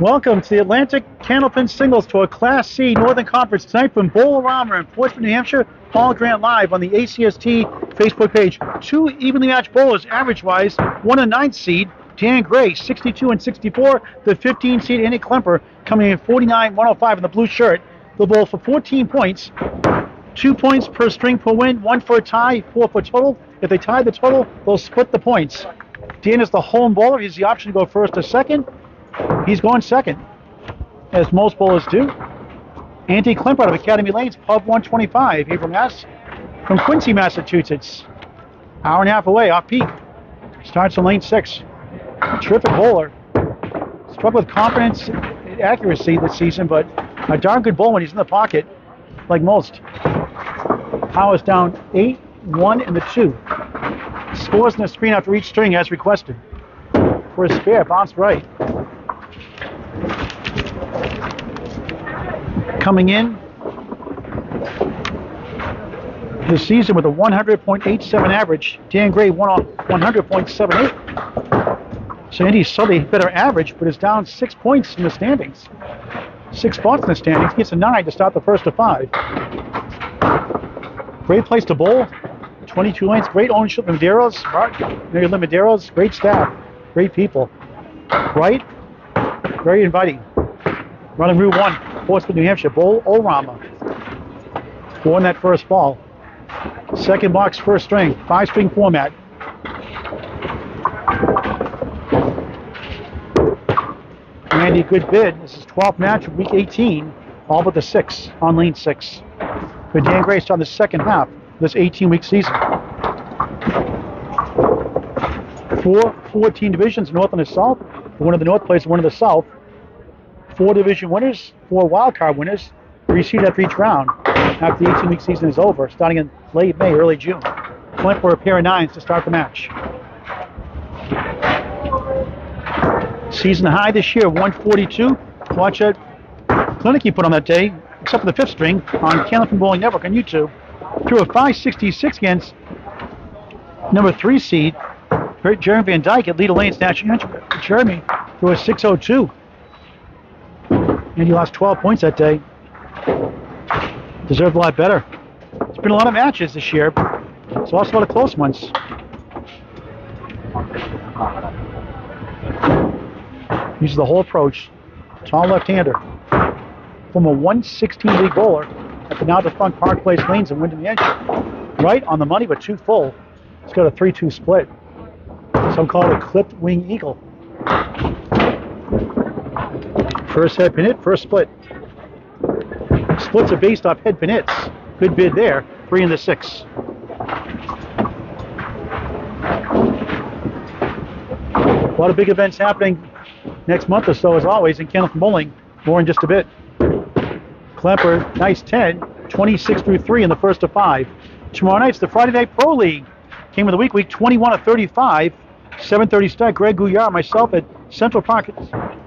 Welcome to the Atlantic Candlepin Singles Tour Class C Northern Conference tonight from Bowl-O-Rama in Portsmouth, New Hampshire. Paul Grant live on the ACST Facebook page. Two evenly matched bowlers average-wise. One a 9th seed, Dan Gray, 62 and 64. The 15 seed, Andy Klempa, coming in 49-105 in the blue shirt. They'll bowl for 14 points. 2 points per string per win, 1 for a tie, 4 for total. If they tie the total, they'll split the points. Dan is the home bowler. He has the option to go first or second. He's going second, as most bowlers do. Andy Klempa out of Academy Lanes, Pub 125, here from Quincy, Massachusetts. Hour and a half away, off peak. Starts on lane 6. Terrific bowler. Struggled with confidence and accuracy this season, but a darn good bowler when he's in the pocket, like most. Powers down 8, 1, and the 2. Scores in the screen after each string as requested. For a spare, bounced right. Coming in this season with a 100.87 average. Dan Gray won off 100.78. So Andy's slightly better average, but is down 6 points in the standings. 6 spots in the standings. Gets a 9 to start the first of 5. Great place to bowl. 22 lanes. Great ownership. Maderos. Mary Lynn Maderos. Great staff. Great people. Right. Very inviting. Running Route 1. Portsmouth, New Hampshire, Bowl-O-Rama. 4 in that first ball. Second box, first string, 5-string format. Andy, good bid. This is 12th match of week 18, all but the 6 on lane 6. For Dan Gray on the second half of this 18-week season. 14 divisions, north and the south. One of the north plays, one of the south. 4 division winners, 4 wildcard winners, reseeded after each round after the 18-week season is over, starting in late May, early June. Went for a pair of 9s to start the match. Season high this year, 142. Watch that clinic he put on that day, except for the 5th string, on Candlepin Bowling Network on YouTube. Threw a 566 against number 3 seed, Jeremy Van Dyke at Leader Lanes National. Jeremy threw a 602. And he lost 12 points that day. Deserved a lot better. There's been a lot of matches this year. There's also a lot of close ones. Uses the whole approach. Tall left-hander. From a 116 league bowler at the now defunct Park Place Lanes in Wyndham Edge. Right on the money, but too full. It's got a 3-2 split. Some call it a clipped wing eagle. First head pin hit, first split. Splits are based off head pin hits. Good bid there, 3 in the 6. A lot of big events happening next month or so, as always, in Candlepin Bowling. More in just a bit. Klempa, nice 10, 26 through 3 in the first of 5. Tomorrow night's the Friday Night Pro League. Game of the week 21 of 35. 7:30 start. Greg Gouillard, myself at Central Park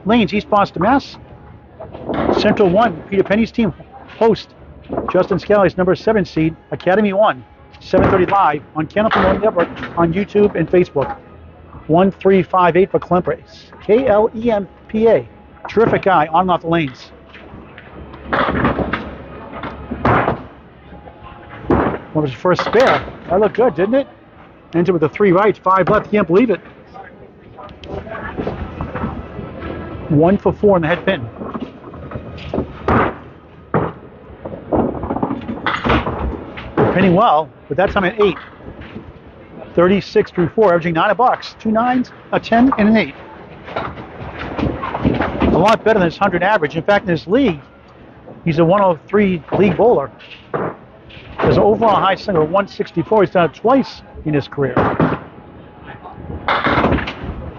Lanes, East Boston, Mass. Central 1, Peter Penny's team host Justin Scally's number 7 seed, Academy 1. 7:30 live on Candlepin Bowling Network on YouTube and Facebook. 1358 for Klempa. Klempa. Terrific guy on and off the lanes. What was his first spare? That looked good, didn't it? Ended with a 3 right, 5 left. Can't believe it. 1 for 4 in the head pin. Pinning well, but that time at 8. 36 through 4, averaging 9 a box. 2 9s, a 10, and an 8. A lot better than his 100 average. In fact, in this league, he's a 103 league bowler. His overall high single, 164. He's done it twice in his career.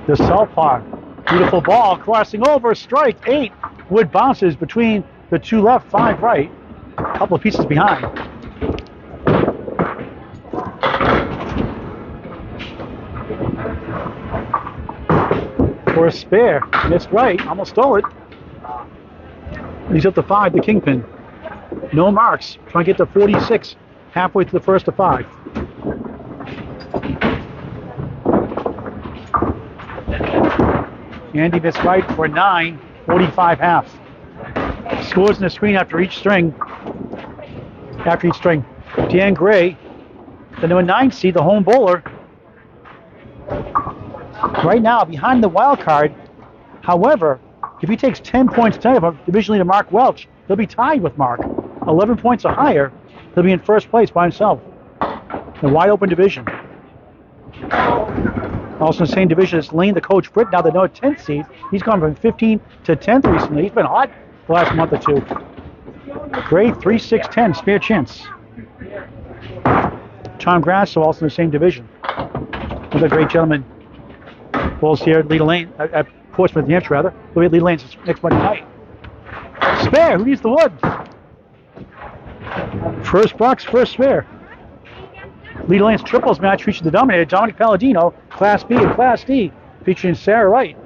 The southpaw. Beautiful ball crossing over. Strike 8. Wood bounces between the 2 left, 5 right. A couple of pieces behind. For a spare. Missed right. Almost stole it. He's up to 5, the kingpin. No marks. Trying to get to 46 halfway through the first of 5. Andy missed right for 9. 45 half. Scores in the screen after each string. Dan Gray, the number 9 seed, the home bowler, right now behind the wild card. However, if he takes 10 points tonight of division leader Mark Welch, he'll be tied with Mark. 11 points or higher, he'll be in first place by himself. In a wide open division. Also in the same division as Lane, the coach Britt, now the number 10 seed. He's gone from 15 to 10th recently. He's been hot the last month or two. Gray, 3-6-10, spare chance. Tom Grasso, also in the same division. Another great gentleman. Bowls here at Leda Lane, at Portsmouth, New Hampshire, rather. We'll be at Leda Lane next Monday night. Spare, who needs the wood? First box, first spare. Leda Lane's triples match featured the dominator, Dominic Palladino, Class B and Class D, featuring Sarah Wright.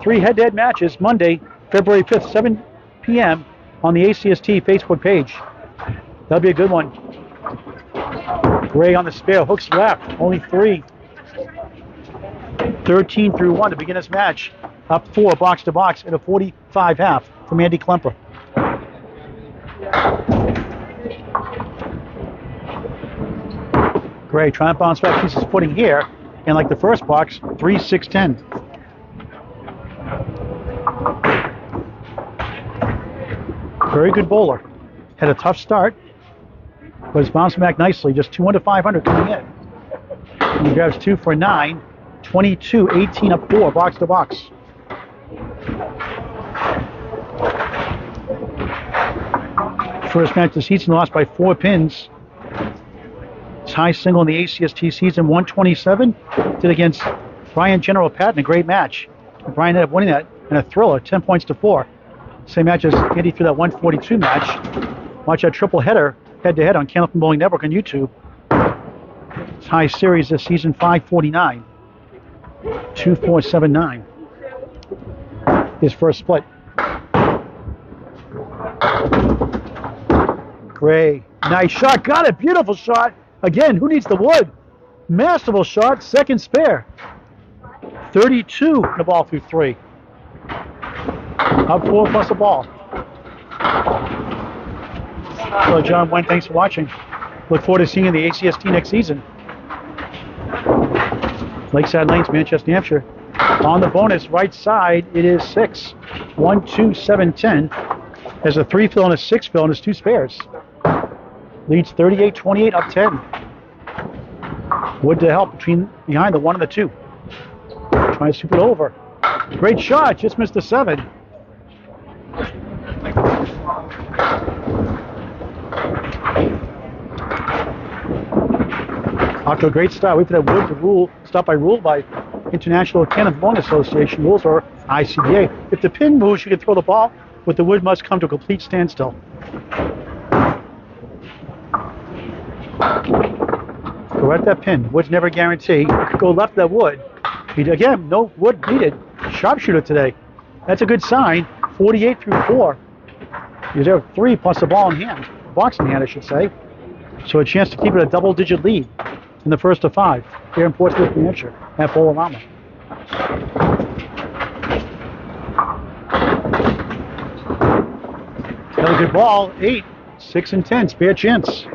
3 head-to-head matches Monday, February 5th, 7 p.m. on the ACST Facebook page. That'll be a good one. Gray on the spare, hooks left, only 3. 13 through 1 to begin this match. Up 4 box to box in a 45 half from Andy Klempa. Gray trying to bounce back, keeps his footing here, and like the first box, 3-6-10. Very good bowler. Had a tough start, but is bouncing back nicely. Just 2 under 500 coming in. And he grabs 2 for 9, 22, 18 up 4, box to box. First match of the season lost by 4 pins. His high single in the ACST season, 127. Did against Brian General Patton, a great match. Brian ended up winning that in a thriller, 10 points to 4. Same match as Andy threw that 142 match. Watch that triple header head-to-head on Candlepin Bowling Network on YouTube. His high series this season, 549. 2479. His first split. Gray, nice shot, got it, beautiful shot. Again, who needs the wood? Masterful shot, second spare. 32, the ball through 3. Up 4 plus a ball. So John Wayne, thanks for watching. Look forward to seeing you in the ACST next season. Lakeside Lanes, Manchester, New Hampshire. On the bonus, right side, it is 6. 1, 2, 7, 10. There's a 3 fill and a 6 fill and there's 2 spares. Leads 38-28, up 10. Wood to help behind the 1 and the 2. Trying to scoop it over. Great shot, just missed the 7. Off to a great start. Wait for that wood to rule. Stop by rule by International Candlepin Bowling Association rules, or ICBA. If the pin moves, you can throw the ball, but the wood must come to a complete standstill. Go at that pin. Wood's never guaranteed. Go left that wood. Again, no wood needed. Sharpshooter today. That's a good sign. 48 through 4. He's there 3 plus the ball in hand. Box in hand, I should say. So a chance to keep it a double-digit lead in the first of 5 here in Portsmouth, New Hampshire at Bowl-O-Rama. Another good ball. 8, 6, and 10. Spare chance.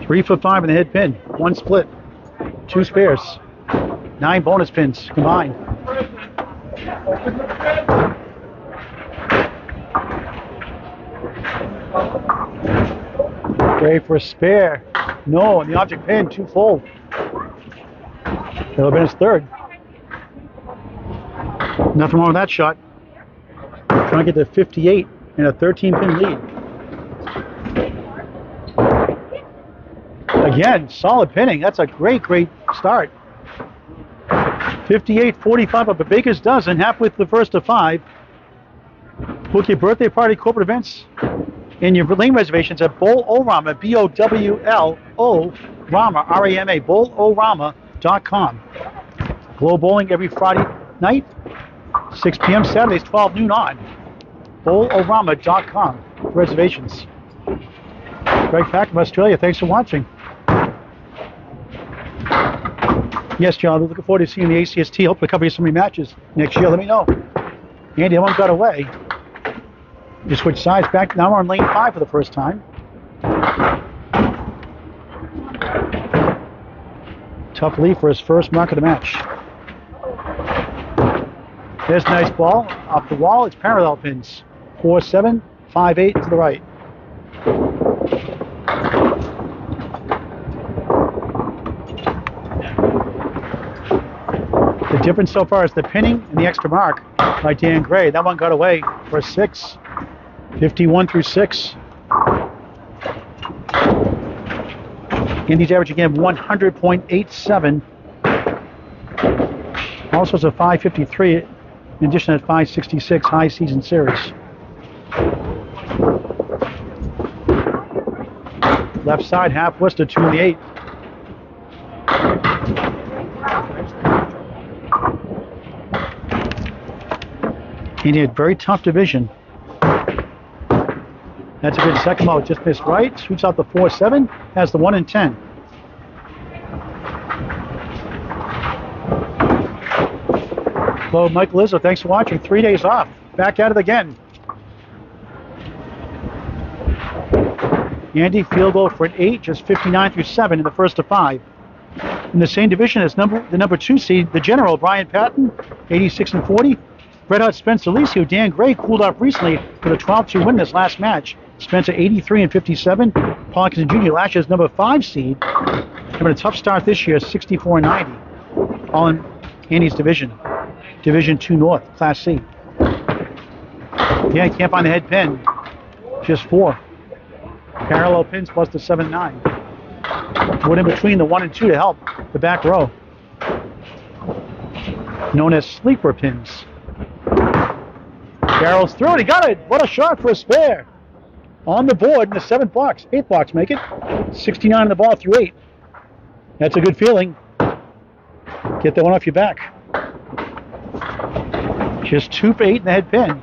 Three for 5 in the head pin. 1 split. 2 spares. 9 bonus pins combined. Gray for a spare. No, and the object pin, 2 full. That'll have been his 3rd. Nothing wrong with that shot. Trying to get to 58 in a 13-pin lead. Again, solid pinning. That's a great start. 58-45 up a baker's dozen, halfway through the first of 5. Book your birthday party, corporate events, and your lane reservations at Bowl-O-Rama, B-O-W-L-O-Rama, R-A-M-A, Bowl-O-Rama.com. Glow Bowling every Friday night, 6 p.m., Saturdays, 12 noon on. Bowl-O-Rama.com, reservations. Greg Pack from Australia, thanks for watching. Yes, John, we're looking forward to seeing the ACST. Hopefully cover you so many matches next year. Let me know. Andy, that one got away. You switch sides back. Now we're on lane 5 for the first time. Tough lead for his first mark of the match. There's a nice ball. Off the wall, it's parallel pins. 4-7, 5-8 to the right. The difference so far is the pinning and the extra mark by Dan Gray. That one got away for a 6. 51 through 6. Andy's average again 100.87. Also is a 553 in addition to 566 high season series. Left side half Worcester 2 in the 8. Andy had a very tough division. That's a good second ball. Just missed right. Shoots out the 4-7. Has the 1 and 10. Hello, Michael Izzo. Thanks for watching. 3 days off. Back at it again. Andy, field goal for an 8. Just 59 through 7 in the first of 5. In the same division as the number 2 seed, the General, Brian Patton, 86 and 40. Red Hot Spencer Licio, Dan Gray cooled off recently with a 12-2 win this last match. Spencer 83 and 57. Paul Atkinson Jr. last year's number 5 seed. Having a tough start this year, 64 and 90. All in Andy's division. Division 2 North, Class C. Yeah, can't find the head pin. Just 4. Parallel pins plus the 7-9. Put in between the 1 and 2 to help the back row. Known as sleeper pins. Barrels through it. He got it. What a shot for a spare. On the board in the 7th box. 8th box, make it. 69 on the ball through 8. That's a good feeling. Get that one off your back. Just 2 for 8 in the head pin.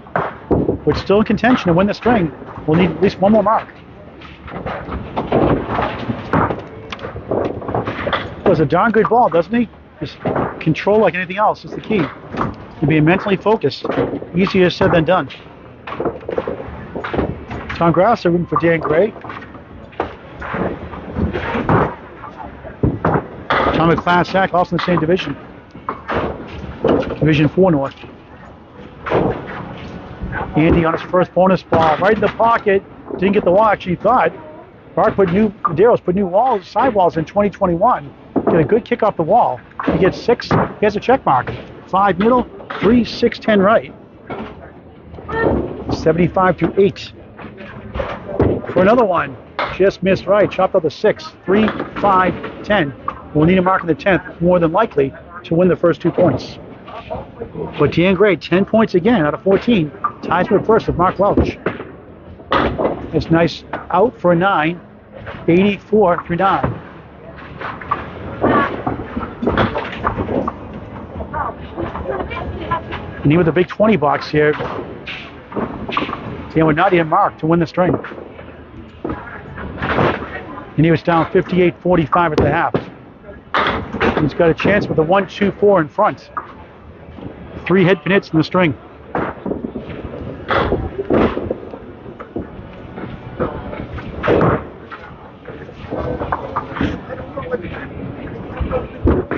But still in contention to win the string. We'll need at least one more mark. Does a darn good ball, doesn't he? Just control like anything else is the key. To be mentally focused. Easier said than done. Tom Grasser rooting for Dan Gray. Tom McClass also in the same division. Division 4 North. Andy on his first bonus ball, right in the pocket. Didn't get the wall, actually thought. Medeiros put new walls, sidewalls in 2021. Get a good kick off the wall. He gets 6, he has a check mark. 5 middle, 3, 6, 10 right. 75 through 8. For another one, just missed right. Chopped out the 6, 3, 5, 10. We'll need a mark in the 10th, more than likely, to win the first 2 points. But Dan Gray, 10 points again out of 14. Ties for first with Mark Welch. It's nice out for a 9. 84 through 9. And he with a big 20 box here. Dan would not even mark to win the string. And he was down 58-45 at the half. He's got a chance with a 1-2-4 in front. 3 head pin hits in the string.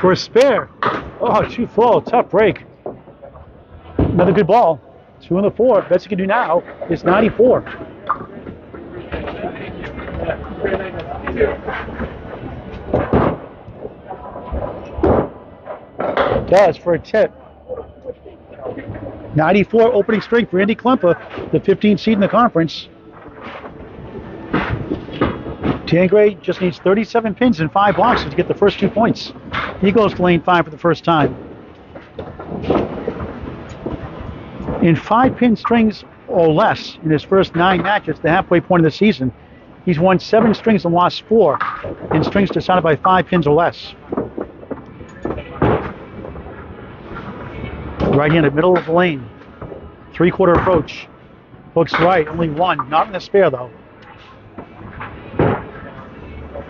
For a spare. Oh, too full. Tough break. Another good ball. 2 on the 4. Best you can do now is 94. Does for a tip. 94 opening string for Andy Klempa, the 15th seed in the conference. Dan Gray just needs 37 pins and 5 boxes to get the first 2 points. He goes to lane 5 for the first time. In 5-pin strings or less in his first 9 matches, the halfway point of the season, he's won 7 strings and lost 4 in strings decided by 5 pins or less. Right in the middle of the lane. 3/4 approach. Hooks right, only 1. Not in the spare though.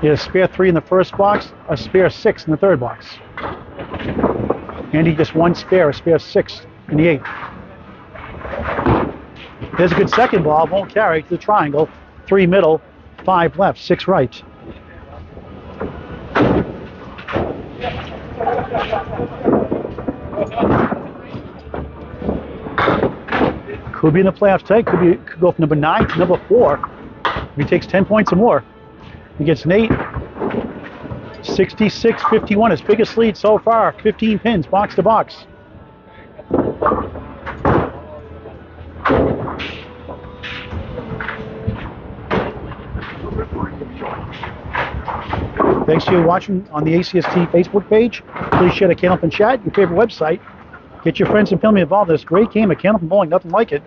He has a spare 3 in the first box, a spare 6 in the third box. Andy just one spare, a spare 6 in the 8th. There's a good second ball, won't carry to the triangle. 3 middle, 5 left, 6 right. Could be in the playoffs today. Could go from number 9 to number 4. If he takes 10 points or more. He gets Nate 66-51, his biggest lead so far. 15 pins, box to box. Thanks for watching on the ACST Facebook page. Please share the Candlepin chat, your favorite website. Get your friends and family involved in this great game of Candlepin bowling, nothing like it.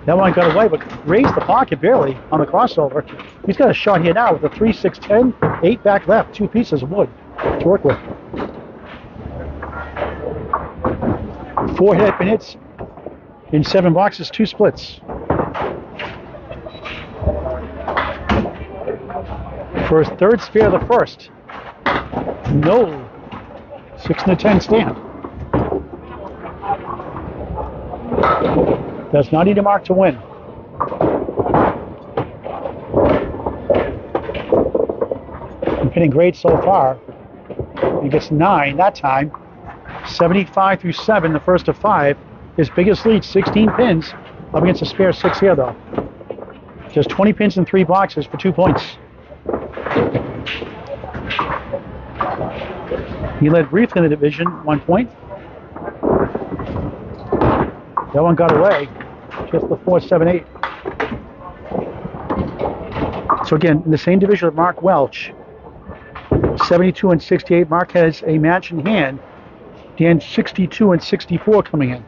That one got away, but raised the pocket barely on the crossover. He's got a shot here now with a 3-6-10, 8 back left, 2 pieces of wood to work with. 4 hairpin hits in 7 boxes, 2 splits. For his 3rd spare of the 1st. No. 6 and a 10 stand. Does not need a mark to win. I'm hitting great so far. He gets 9 that time. 75 through 7, the first of 5. His biggest lead, 16 pins. Up against a spare 6 here, though. Just 20 pins in 3 boxes for 2 points. He led briefly in the division, 1 point. That one got away, just the 4-7-8. So again, in the same division with Mark Welch, 72 and 68. Mark has a match in hand. Dan 62 and 64 coming in.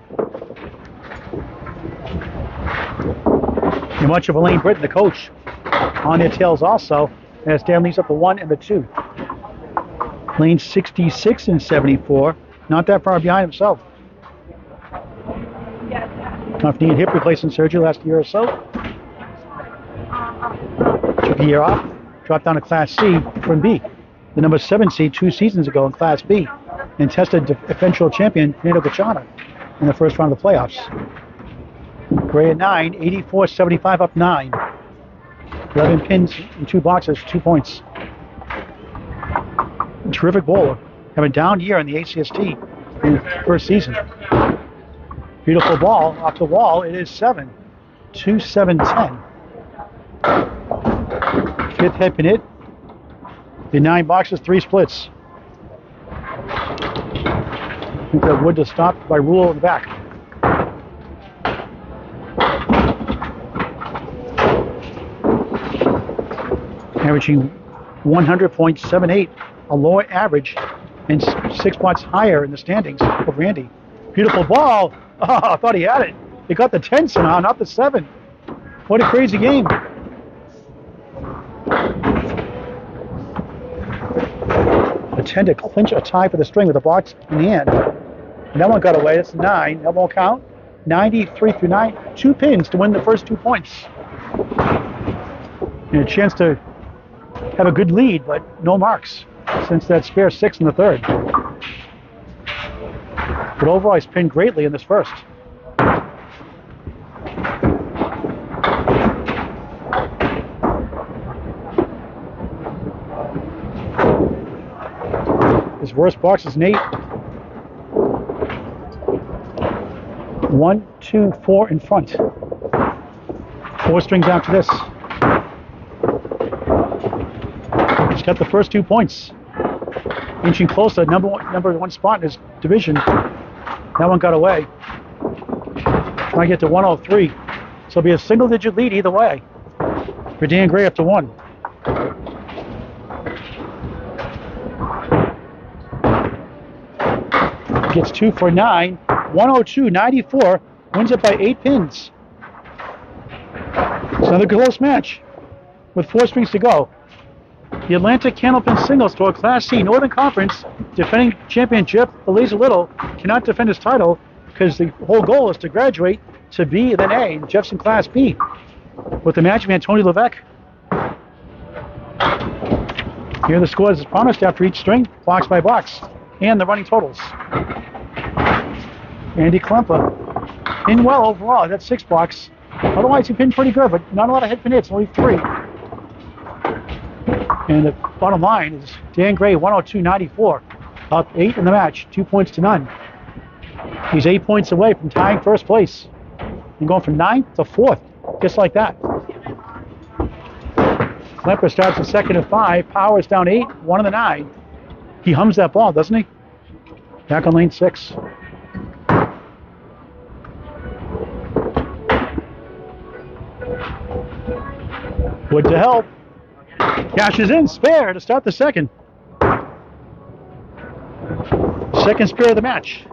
And much of Elaine Britton, the coach, on their tails also, as Dan leaves up the 1 and the 2. Lane 66 and 74, not that far behind himself. Tough knee and hip replacement surgery last year or so. Took a year off, dropped down to Class C from B. The number 7 seed 2 seasons ago in Class B, and tested eventual champion Fernando Gachana in the first round of the playoffs. Gray at 9, 84-75 up 9. 11 pins in 2 boxes, 2 points. Terrific bowler. Have a down year in the ACST in the first season. Beautiful ball off the wall. It is 7. 2-7-10. 5th hairpin hit. In 9 boxes, 3 splits. I think that wood is stopped by rule in the back. Averaging 100.78. A lower average and 6 spots higher in the standings of Randy. Beautiful ball. Oh, I thought he had it. He got the 10 somehow, not the 7. What a crazy game. The 10 to clinch a tie for the string with a box in hand. And that one got away. That's 9. That won't count. 93 through 9. 2 pins to win the first 2 points. And a chance to have a good lead, but no marks since that spare 6 in the 3rd. But overall, he's pinned greatly in this first. His worst box is Nate. 1, 2, 4 in front. 4 strings after this. He's got the first 2 points. Inching closer, number one spot in his division. That one got away. Trying to get to 103. So it'll be a single-digit lead either way. For Dan Gray up to 1. Gets 2 for 9. 102-94. Wins it by 8 pins. It's another close match with 4 strings to go. The Atlantic Candlepin Singles Tour Class C Northern Conference defending champion Jeff Eliza Little cannot defend his title because the whole goal is to graduate to B and then A. And Jeff's in Class B with the match man Tony Levesque. Here are the scores as promised after each string, box by box, and the running totals. Andy Klempa in well overall. That's 6 blocks. Otherwise, he pinned pretty good, but not a lot of head pin hits, only 3. And the bottom line is Dan Gray, 102.94, up 8 in the match, 2 points to none. He's 8 points away from tying first place and going from 9th to 4th, just like that. Klempa starts at second at 5, Powers down 8, 1 of the 9. He hums that ball, doesn't he? Back on lane 6. Wood to help. Cashes in, spare to start the second. Second spare of the match.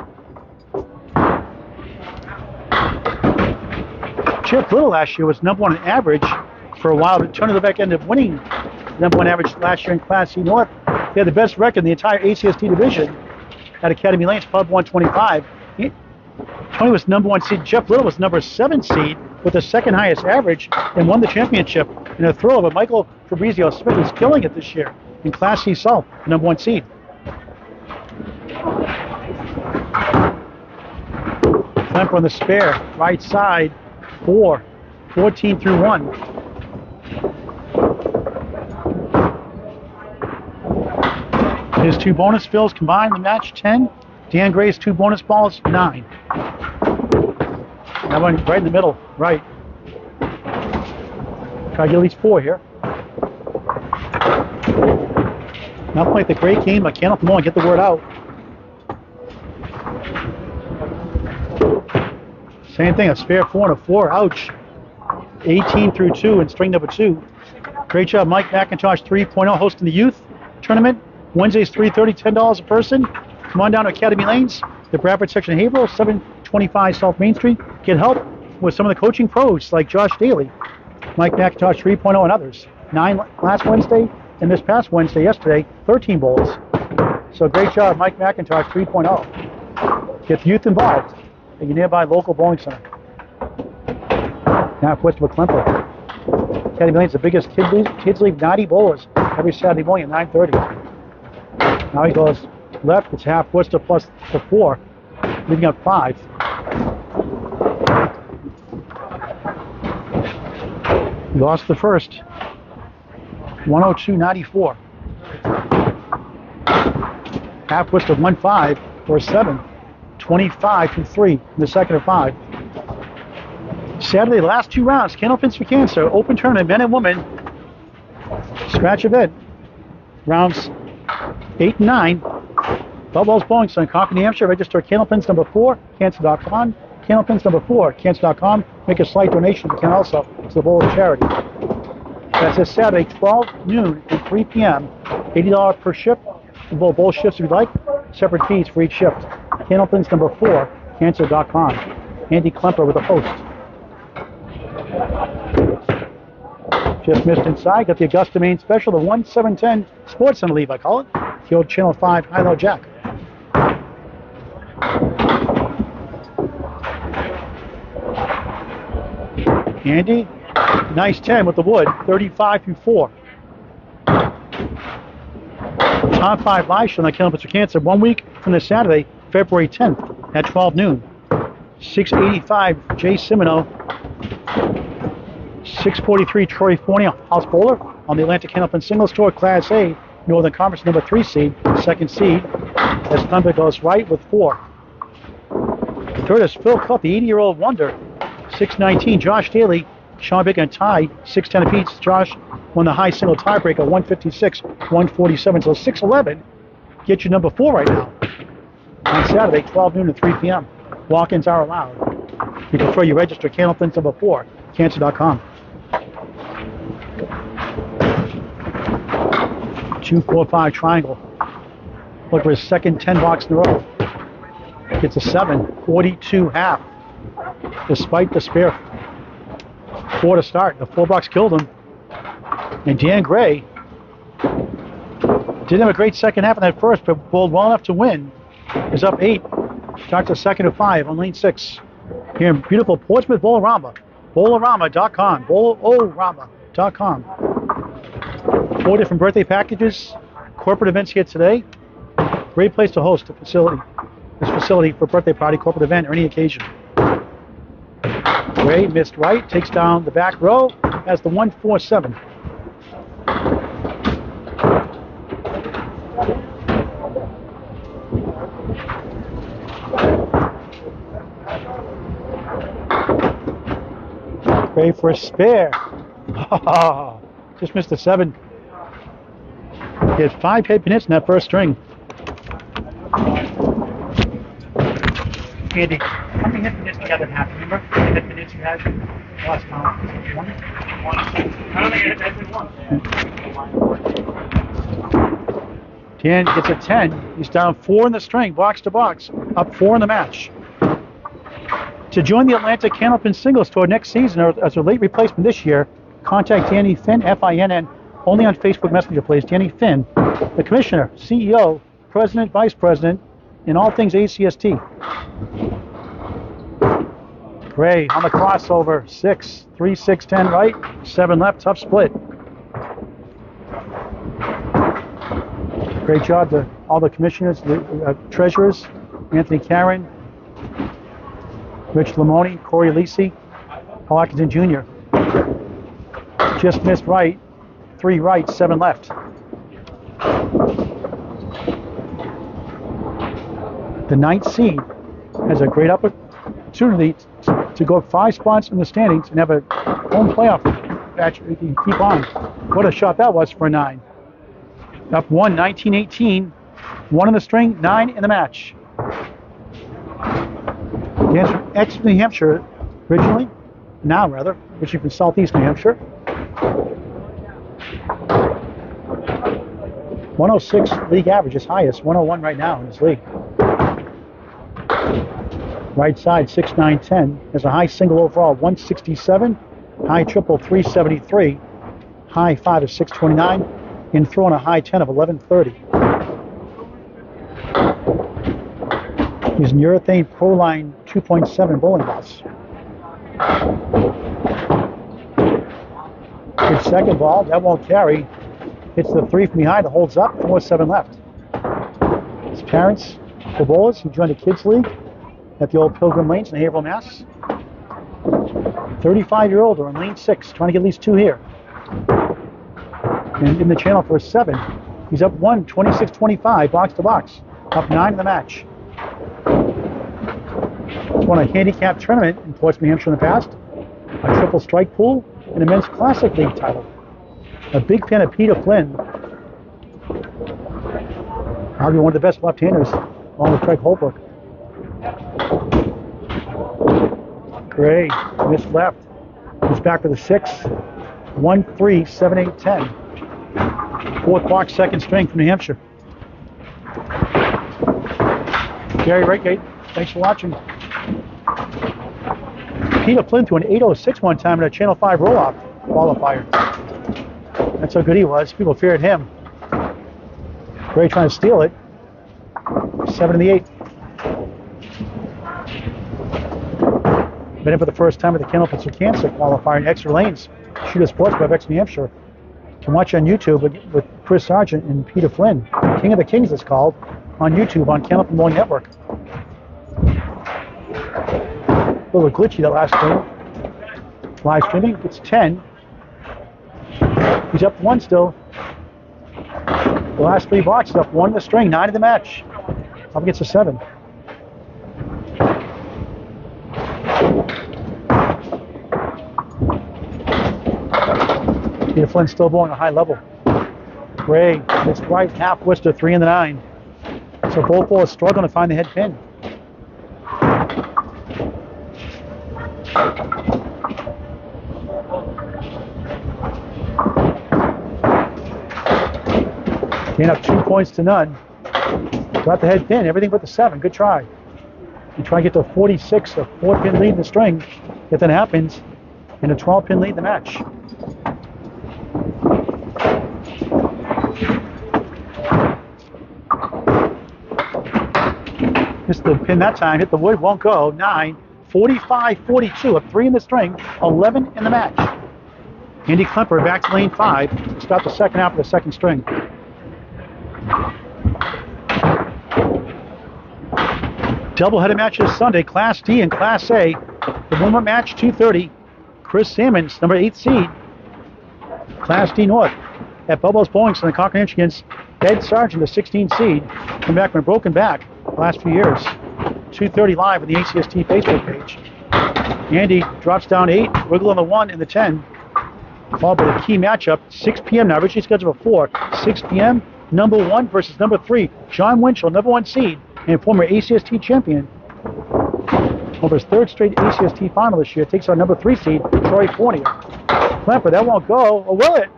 Chip Little last year was #1 in average for a while, but turned to the back end of winning #1 average last year in Class C North. They had the best record in the entire ACST division at Academy Lanes, Club 125. Tony was #1 seed. Jeff Little was #7 seed with the second highest average and won the championship in a throw of a Michael Fabrizio Smith, who's killing it this year in Class C South, #1 seed. Klempa on the spare, right side, 4, 14 through 1. His 2 bonus fills combined the match, 10. Dan Gray's 2 bonus balls, 9. That one right in the middle, right. Try to get at least 4 here. Not quite the great game, but Candlepin won't get the word out. Same thing, a spare 4 and a 4, ouch. 18 through 2 in string number 2. Great job, Mike McIntosh 3.0 hosting the youth tournament. Wednesdays, $3.30, $10 a person. Come on down to Academy Lanes, the Bradford section of Haverhill, 725 South Main Street. Get help with some of the coaching pros like Josh Daly, Mike McIntosh 3.0, and others. 9 last Wednesday, and this past Wednesday, yesterday, 13 bowls. So great job, Mike McIntosh 3.0. Get the youth involved at your nearby local bowling center. Now west of Klempa. Academy Lane's the biggest kids league, 90 bowlers every Saturday morning at 9:30. Now he goes left, it's half Worcester plus the 4, leaving out 5. He lost the first, 102.94. Half Worcester 1-5 for a 7, 25 through 3 in the second of 5. Saturday, the last 2 rounds, Candlepins for Cancer, open tournament, men and women, scratch event, rounds 8 and 9. Bubbles Bowling Center, Concord, New Hampshire. Register Candlepins number 4, cancer.com. Candlepins number 4, cancer.com. Make a slight donation if you can also to the Bowl of Charity. That's this Saturday, 12 noon and 3 p.m. $80 per shift. Bowl shifts if you'd like. Separate fees for each shift. Candlepins number 4, cancer.com. Andy Klempa with the host. Just missed inside. Got the Augusta Main Special, the 1-7-10 Sports Center leave, I call it. The old Channel 5 high-low jack. Andy, nice 10 with the wood, 35 through 4. Top 5 live show on the Candlepins for Cancer 1 week from this Saturday, February 10th at 12 noon. 685 Jay Simino, 643 Troy Forney, house bowler on the Atlantic Candlepin Singles Tour Class A, Northern Conference number 3 seed, second seed, as Klempa goes right with 4. Third is Phil Cuff, the 80-year-old wonder, 619. Josh Daly, Sean Baker, and Ty, 610 apiece. Josh won the high single tiebreaker, 156, 147. So 611 get you number 4 right now. On Saturday, 12 noon to 3 p.m. Walk-ins are allowed. You can you register Candlepins number 4, cancer.com. 2-4-5 triangle. Look for his second 10 box in a row. Gets a 7, 42 half. Despite the spare 4 to start. The 4 box killed him. And Dan Gray didn't have a great second half in that first, but bowled well enough to win. Is up 8. Starts a second of 5 on lane 6. Here in beautiful Portsmouth, Bowl-O-Rama. Bowl-O-Rama.com. Bowl-O-Rama.com. 4 different birthday packages corporate events here today. Great place to host this facility for birthday party, corporate event, or any occasion. Gray missed right, takes down the back row, has the 147. Gray for a spare. Just missed the 7. He had 5 head-pin hits in that first string. Andy, how many head-pin hits do you have in half? Remember how many head-pin hits you had last count? One? I don't think I hit head-pin once. Dan gets a 10. He's down 4 in the string, box to box, up 4 in the match. To join the Atlanta Candlepin Singles Tour next season or as a late replacement this year, contact Danny Finn, Finn, only on Facebook Messenger, please. Danny Finn, the Commissioner, CEO, President, Vice President, in all things ACST. Gray on the crossover, 6, 3, 6, 10 right, 7 left, tough split. Great job to all the commissioners, the treasurers, Anthony Caron, Rich Lamoni, Corey Lisi, Paul Atkinson Jr. Just missed right, 3 right, 7 left. The 9th seed has a great opportunity to go 5 spots in the standings and have a home playoff match. We can keep on. What a shot that was for a 9. Up 1, 19-18. 1 in the string, 9 in the match. Dan's from Exeter, New Hampshire originally, originally from Southeast New Hampshire. 106 league average, his highest, 101 right now in his league. Right side, 6, 9, 10. Has a high single overall, 167. High triple, 373. High 5 of 629. And throwing a high 10 of 1130. Using urethane Proline 2.7 bowling balls. Good second ball, that won't carry. Hits the 3 from behind, it holds up, 4-7 left. His parents, the bowlers, who joined the Kids League at the old Pilgrim Lanes in Haverhill, Mass. 35-year-old on lane 6, trying to get at least 2 here. And in the channel for a 7. He's up 1, 26-25, box to box. Up 9 in the match. Won a handicap tournament in Portsmouth, New Hampshire in the past. A triple strike pool and a men's classic league title. A big fan of Peter Flynn. Arguably one of the best left-handers, along with Craig Holbrook. Gray, missed left. He's back for the 6. 1, 3, 7, 8, 10. 4th box, 2nd string from New Hampshire. Gary Redgate, thanks for watching. Peter Flynn threw an 806 one time in a Channel 5 roll-off qualifier. That's how good he was. People feared him. Gray trying to steal it. 7 in the 8. Been in for the first time at the Candlepin Cancer qualifier in Exeter Lanes. Shooter Sports Club, Exeter, New Hampshire. You can watch on YouTube with Chris Sargent and Peter Flynn. King of the Kings, it's called, on YouTube on Candlepin Bowling Network. A little glitchy that last stream. Live streaming, it's 10. He's up 1 still. The last 3 boxes up 1 in the string, 9 in the match. Up against a 7. Peter Flynn still bowling a high level. Gray, it's right, half Worcester, 3 in the 9. So both bowlers struggling to find the head pin. Dan up 2 points to none. Got the head pin, everything but the 7. Good try. You try to get to a 46, a 4-pin lead in the string. If that happens, and a 12-pin lead in the match. Missed the pin that time, hit the wood, won't go. 9, 45, 42, up 3 in the string, 11 in the match. Andy Klempa back to lane 5 to start the second half of the second string. Doubleheader matches Sunday, Class D and Class A. The warm-up match, 2:30. Chris Salmons, number 8 seed, Class D North, at Bubba's Bowling Center, Concord against Ed Sargent, the 16 seed. Come back from a broken back the last few years. 2:30 live on the ACST Facebook page. Andy drops down 8, Wiggle on the 1 and the 10. Followed by the key matchup, 6 p.m. now, originally scheduled for 4. 6 p.m., number 1 versus number 3. John Winchell, number 1 seed and former ACST champion. Over his 3rd straight ACST final this year, takes on number 3 seed, Troy Fournier. Klempa, that won't go. Or will it?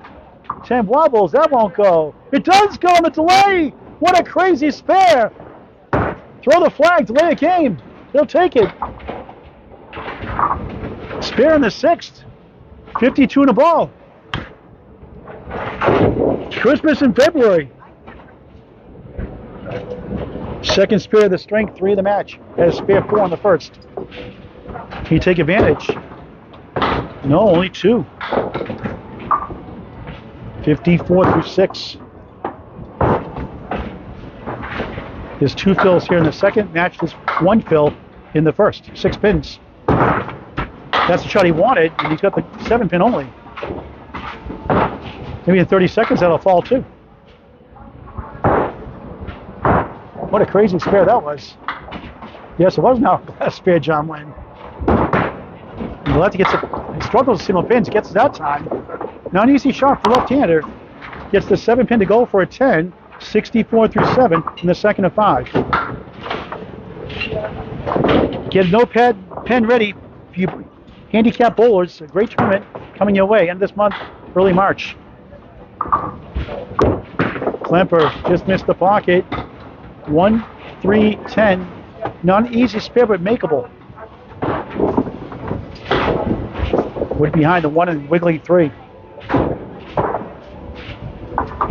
10 wobbles, that won't go. It does go on the delay! What a crazy spare! Throw the flag, delay a game. They'll take it. Spare in the 6th. 52 in a ball. Christmas in February. Second spare of the string, 3 of the match. Has spare 4 in the 1st. Can you take advantage? No, only 2. 54 through 6. There's 2 fills here in the 2nd. Match is 1 fill in the 1st. 6 pins. That's the shot he wanted, and he's got the 7 pin only. Maybe in 30 seconds that'll fall too. What a crazy spare that was. Yes, it was an hourglass spare, John Wynn. He'll have to get some, he struggles with single pins, gets that time. Not an easy shot for left-hander. Gets the 7 pin to go for a 10, 64 through 7 in the 2nd of 5. Get a notepad, pen ready for you handicap bowlers. A great tournament coming your way end of this month, early March. Klempa just missed the pocket. 1, 3, 10. Not an easy spare, but makeable. Wood behind the 1 and wiggly 3.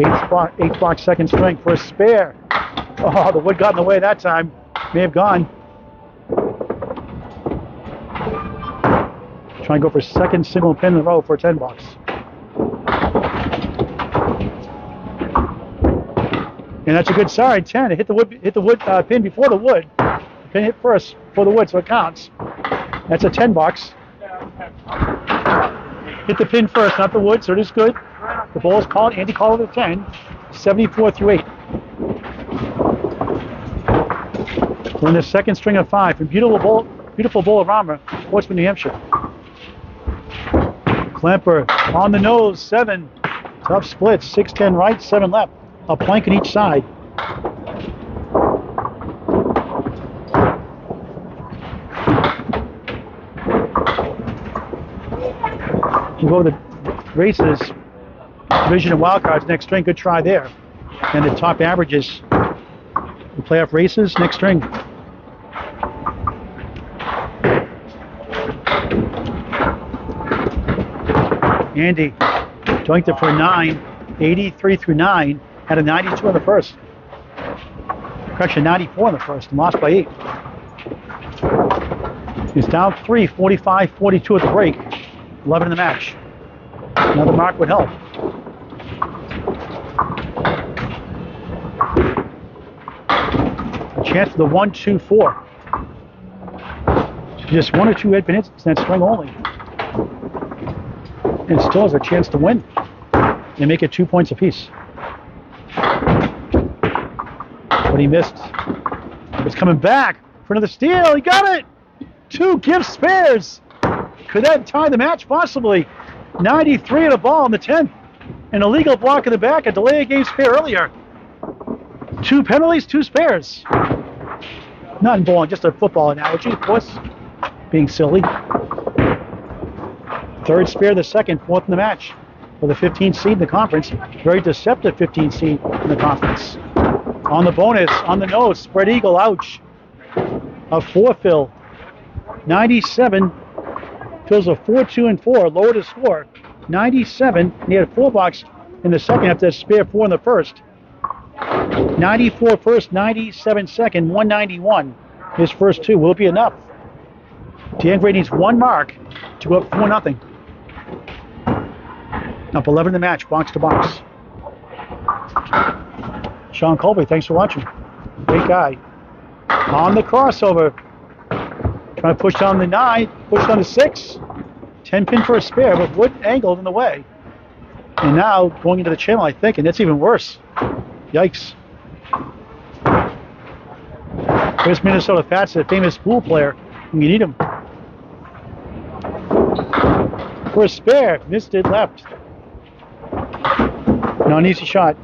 8 block second string for a spare. Oh, the wood got in the way that time. May have gone. Try and go for 2nd single pin in a row for $10. And that's a good side, 10. It hit the wood pin before the wood. The pin hit first for the wood, so it counts. That's a $10. Hit the pin first, not the wood, so it is good. The ball is called. Andy called it a 10. 74 through 8. We're in the 2nd string of 5 from beautiful Bowl-O-Rama-Portsmouth, New Hampshire. Klempa on the nose, 7. Tough splits, 6-10 right, 7 left. A plank on each side. We'll go to the races, division and wildcards, next string, good try there. And the top averages, the playoff races, next string. Andy doinked it for 9, 83 through 9, had a 92 in the 1st. Correction, 94 in the 1st, and lost by 8. He's down 3, 45-42 at the break, 11 in the match. Another mark would help. A chance for the 1, 2, 4. Just 1 or 2 head pin hits, that string only. And still has a chance to win and make it 2 points apiece. But he missed. It's coming back for another steal. He got it! 2 gift spares. Could that tie the match? Possibly. 93 at a ball in the 10th. An illegal block in the back, a delay of game spare earlier. 2 penalties, 2 spares. Not in bowling, just a football analogy, of course. Being silly. 3rd spare, the 2nd, 4th in the match for the 15th seed in the conference. Very deceptive 15th seed in the conference. On the bonus, on the nose, spread eagle, ouch. A 4 fill. 97 fills a 4, 2, and 4, lower the score. 97, and he had a 4 box in the 2nd after that spare 4 in the 1st. 94 first, 97 2nd, 191. His first 2. Will it be enough? Dan Gray needs 1 mark to go up 4-0. Up 11 in the match, box to box. Sean Colby, thanks for watching. Great guy. On the crossover. Trying to push down the 9, push down the 6. 10 pin for a spare, but wood angled in the way. And now going into the channel, I think, and that's even worse. Yikes. There's Minnesota Pats, the famous pool player when you need him. For a spare, missed it left. Not an easy shot.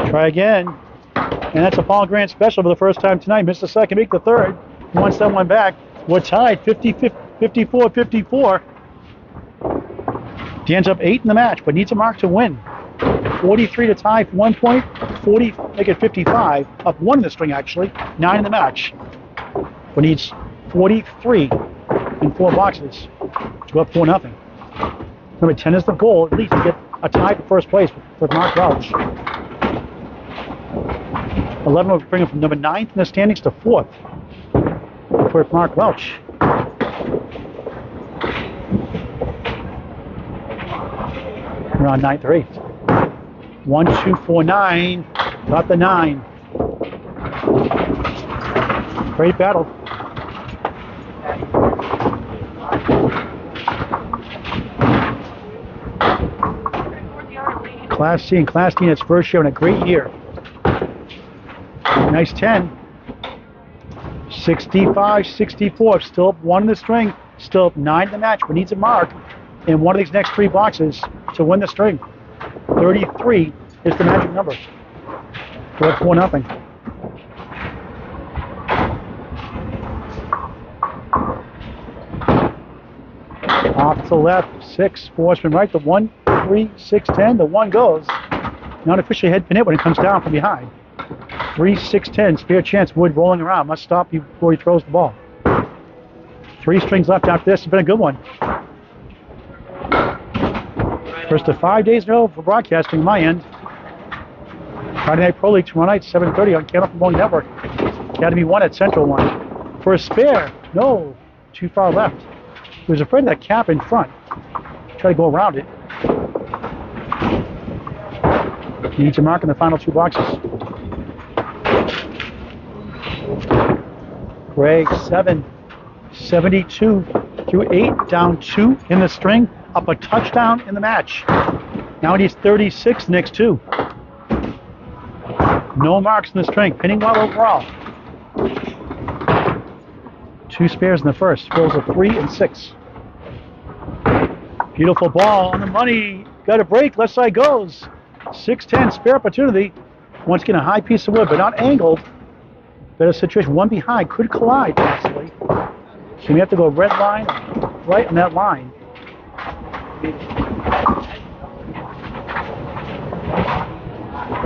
Try again. And that's a Paul Grant special for the first time tonight. Missed the second, make the third. Wants that one back. We're tied 54-54. He ends up 8 in the match, but needs a mark to win. 43 to tie for 1 point. 40, make it 55. Up 1 in the string, actually. 9 in the match. But needs 43 in 4 boxes to go up 4-0. Number 10 is the goal, at least to get a tie for first place with Mark Welch. 11 will bring him from number 9th in the standings to 4th for Mark Welch. Around 9th or 8th. 1, 2, 4, 9. Got the 9. Great battle. Class C and Class D in its first year, and a great year. Nice 10. 65-64. Still up 1 in the string. Still up 9 in the match, but needs a mark in one of these next 3 boxes to win the string. 33 is the magic number. We're up 4-0. Off to the left, 6, Sportsman right, the 1, 3, 6, 10, the 1 goes. Not officially head pin it when it comes down from behind. 3, 6, 10, spare chance, Wood rolling around, must stop before he throws the ball. 3 strings left after this, it's been a good one. First of 5 days in a row for broadcasting my end. Friday Night Pro League tomorrow night, 7:30 on Candlepin Bowling Network. Academy 1 at Central 1. For a spare, no, too far left. He was afraid of that cap in front. Try to go around it. He needs a mark in the final 2 boxes. Greg, 7, 72 through 8, down 2 in the string, up a touchdown in the match. Now he needs 36 next 2. No marks in the string, pinning well overall. 2 spares in the first, fills of 3 and 6. Beautiful ball on the money, got a break, left side goes. 6-10, spare opportunity. Once again, a high piece of wood, but not angled. Better situation, 1 behind, could collide possibly. So we have to go red line, right on that line.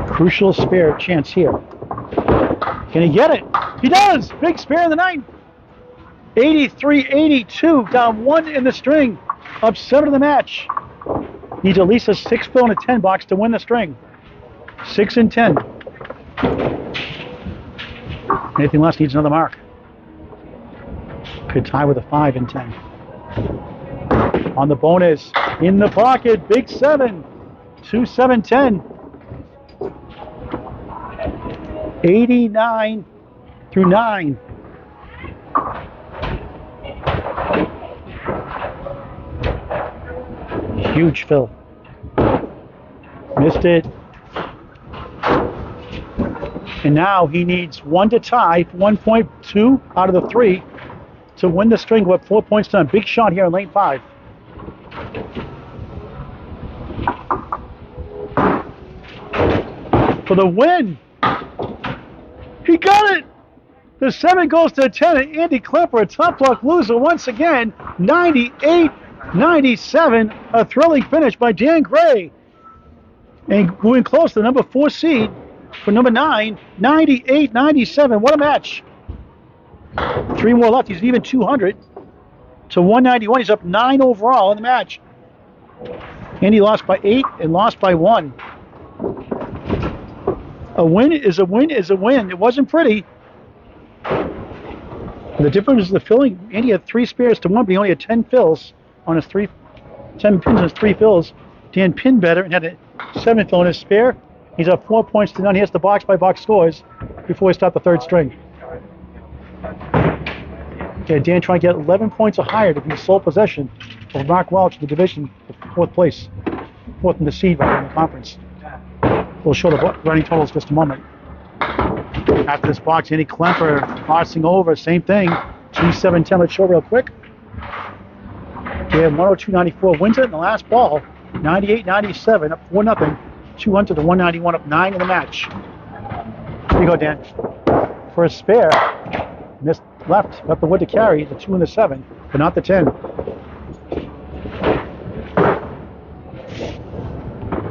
Crucial spare chance here. Can he get it? He does! Big spare in the 9th. 83-82, down 1 in the string. Up 7 in the match. Needs at least a 6 fill and a 10 box to win the string. 6 and 10. Anything less needs another mark. Could tie with a 5 and 10. On the bonus, in the pocket, big 7. 2, 7, 10. 89 through 9. Huge fill. Missed it. And now he needs 1 to tie, 1.2 out of the 3 to win the string. We're up 4 points to none. Big shot here in lane 5. For the win. He got it. The 7 goes to 10, and Andy Klempa, a top block loser once again. 98-97, a thrilling finish by Dan Gray. And moving close to the number 4 seed for number 9, 98-97. What a match. 3 more left. He's even 200 to 191. He's up 9 overall in the match. Andy lost by 8 and lost by 1. A win is a win is a win. It wasn't pretty. The difference is the filling. Andy had 3 spares to 1, but he only had 10 fills on his 10 pins on his 3 fills. Dan pinned better and had a 7th on his spare. He's up 4 points to none. He has the box-by-box scores before he starts the third string. Okay, Dan trying to get 11 points or higher to be sole possession of Mark Welch in the division for 4th place. 4th in the seed right in the conference. We'll show the running totals in just a moment. After this box, Andy Klempa crossing over, same thing. 2-7-10, let's show real quick. Dan 102.94 wins it in the last ball. 98.97, up 4-0. 200 to 191, up 9 in the match. Here you go, Dan. For a spare, missed left, got the wood to carry, the 2 and the 7, but not the 10.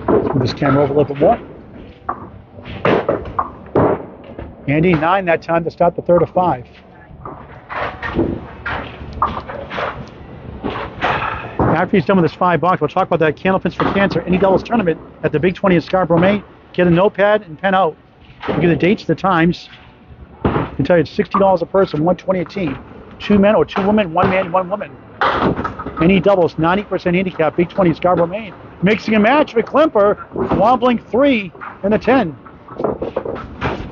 Let's move this camera over a little bit more. Andy, 9 that time to start the third of 5. After he's done with his 5 box, we'll talk about that Candlepins for Cancer Any Doubles tournament at the Big 20 in Scarborough, Maine. Get a notepad and pen out. You get the dates, the times. I can tell you it's $60 a person, $120 a team. 2 men or 2 women, 1 man, 1 woman. Any doubles, 90% handicap, Big 20 in Scarborough, Maine. Mixing a match with Klempa, wobbling 3 and a 10.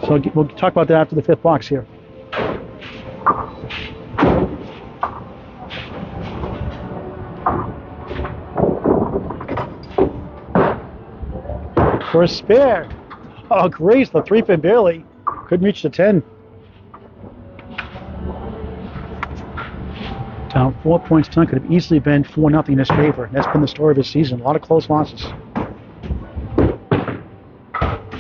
So we'll talk about that after the 5th box here. For a spare. Oh, Grace, the 3-pin barely. Couldn't reach the 10. Down 4 points tonight. Could have easily been 4-0 in his favor. That's been the story of his season. A lot of close losses.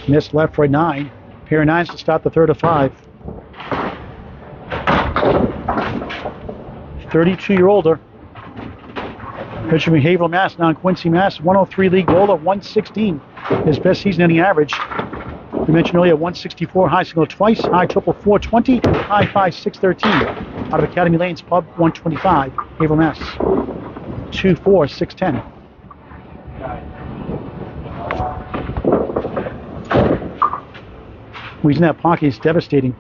Missed left for a 9. Pair of 9s to start the third of 5. 32-year-older. Pitcher from Haverhill, Mass. Now in Quincy, Mass. 103 league roller, 116. His best season-ending average. We mentioned earlier 164 high single twice, high triple 420, high 5 613. Out of Academy Lanes Pub 125, Haverhill, Mass. 2-4 610. He's in that pocket, he's devastating.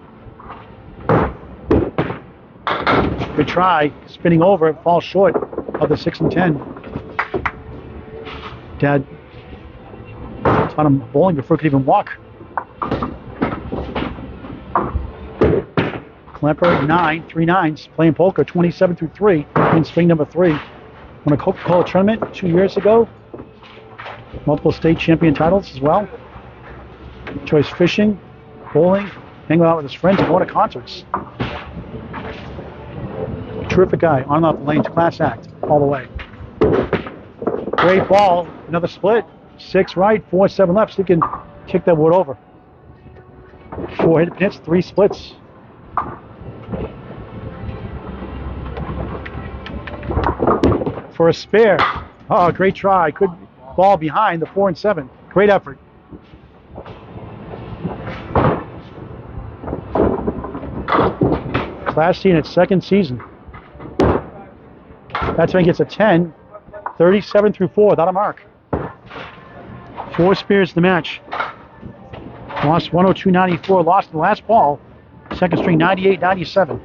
Good try, spinning over, it falls short of the 6 and 10. Dad taught him bowling before he could even walk. Klempa, 9, 3 9s, playing poker, 27 through 3, in swing number 3. Won a Coca-Cola tournament 2 years ago. Multiple state champion titles as well. Enjoys fishing, bowling, hanging out with his friends, and going to concerts. Terrific guy, on and off the lanes, class act, all the way. Great ball, another split. 6 right, 4 7 left, so he can kick that wood over. 4 hits, 3 splits. For a spare. Oh, great try. Good ball behind the 4 and 7. Great effort. Class C in its 2nd season. That's when he gets a 10. 37 through 4 without a mark. 4 spares in the match. Lost 102.94. Lost in the last ball. 2nd string 98.97.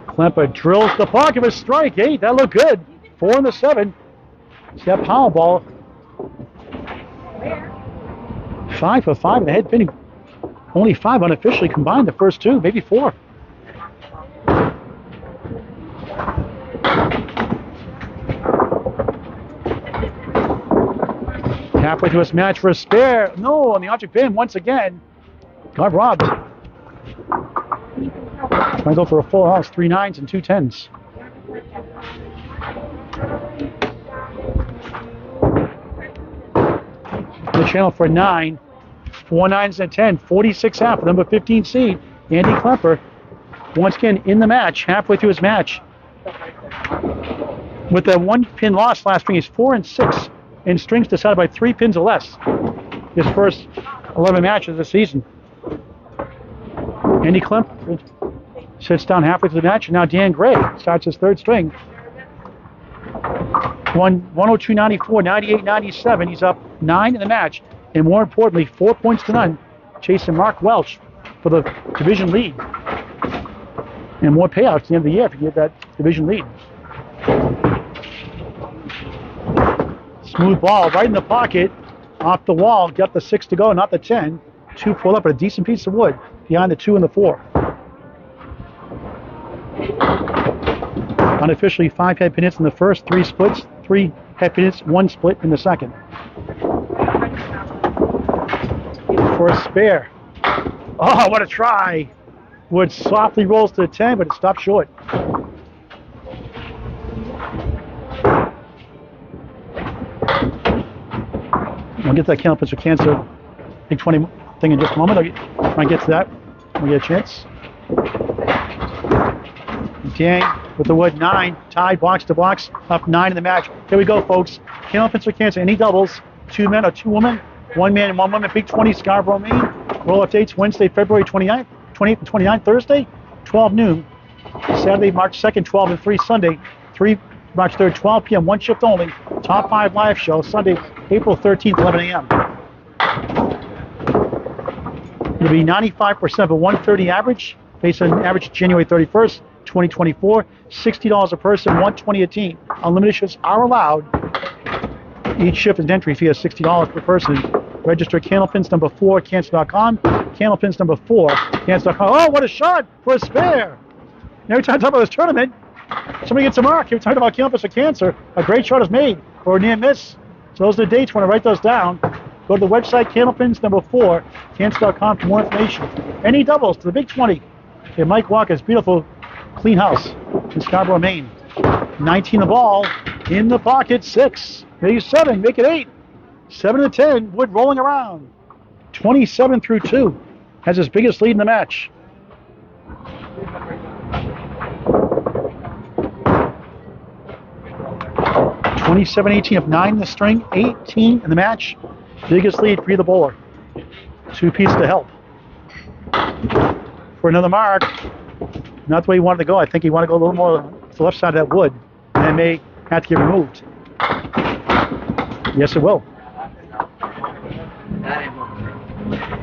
Klempa drills the pocket of a strike. 8. That looked good. 4 and the 7. See that power ball. 5 for 5 in the head pinning. Only 5 unofficially combined, the first 2, maybe 4. Halfway through this match for a spare. No, on the object pin once again. Got robbed. Trying to go for a full house, 3 9s and 2 10s. The channel for 9. 4 9s and 10, 46 half, number 15 seed, Andy Klempa, once again in the match, halfway through his match. With a 1-pin loss last string, he's 4 and 6 in strings decided by 3 pins or less. His first 11 matches of the season. Andy Klempa sits down halfway through the match, and now Dan Gray starts his 3rd string. 102.94, 98.97. He's up 9 in the match. And more importantly, 4 points to none, chasing Mark Welch for the division lead. And more payouts at the end of the year if you get that division lead. Smooth ball right in the pocket, off the wall, got the 6 to go, not the 10. 2 pulled up, but a decent piece of wood behind the 2 and the 4. Unofficially 5 head pin hits in the first, 3 splits, 3 head pin hits, 1 split in the second. For a spare. Oh, what a try! Wood softly rolls to the 10, but it stopped short. We'll get to that Candlepin for Cancer Big 20 thing in just a moment. When I get to that, we'll get a chance. Dang, with the wood, 9, tied box to box, up 9 in the match. Here we go, folks. Candlepin for Cancer, any doubles, 2 men or 2 women, 1 man and 1 woman, Big 20, Scarborough, Maine. Roll-up dates Wednesday, February 29th, 28th and 29th, Thursday, 12 noon. Saturday, March 2nd, 12 and 3, Sunday, 3, March 3rd, 12 p.m., 1 shift only. Top 5 live show, Sunday, April 13th, 11 a.m. It'll be 95% of a 130 average, based on average January 31st, 2024. $60 a person, $120 a team. Unlimited shifts are allowed. Each shift is an entry fee of $60 per person. Register Candlepins number 4, Cancer.com. Candlepins number 4, Cancer.com. Oh, what a shot for a spare! And every time I talk about this tournament, somebody gets a mark. Every time I talk about Candlepins for Cancer, a great shot is made or a near miss. So those are the dates. When I write those down, go to the website Candlepins number 4, Cancer.com for more information. Any doubles to the Big 20 in Mike Walker's beautiful clean house in Scarborough, Maine. 19 the ball, in the pocket, 6, maybe 7, make it 8. 7 to 10, Wood rolling around. 27 through 2, has his biggest lead in the match. $27-18 of 9 in the string, 18 in the match. Biggest lead for either bowler. 2 pieces to help. For another mark, not the way he wanted to go. I think he wanted to go a little more to the left side of that wood, and it may have to get removed. Yes, it will.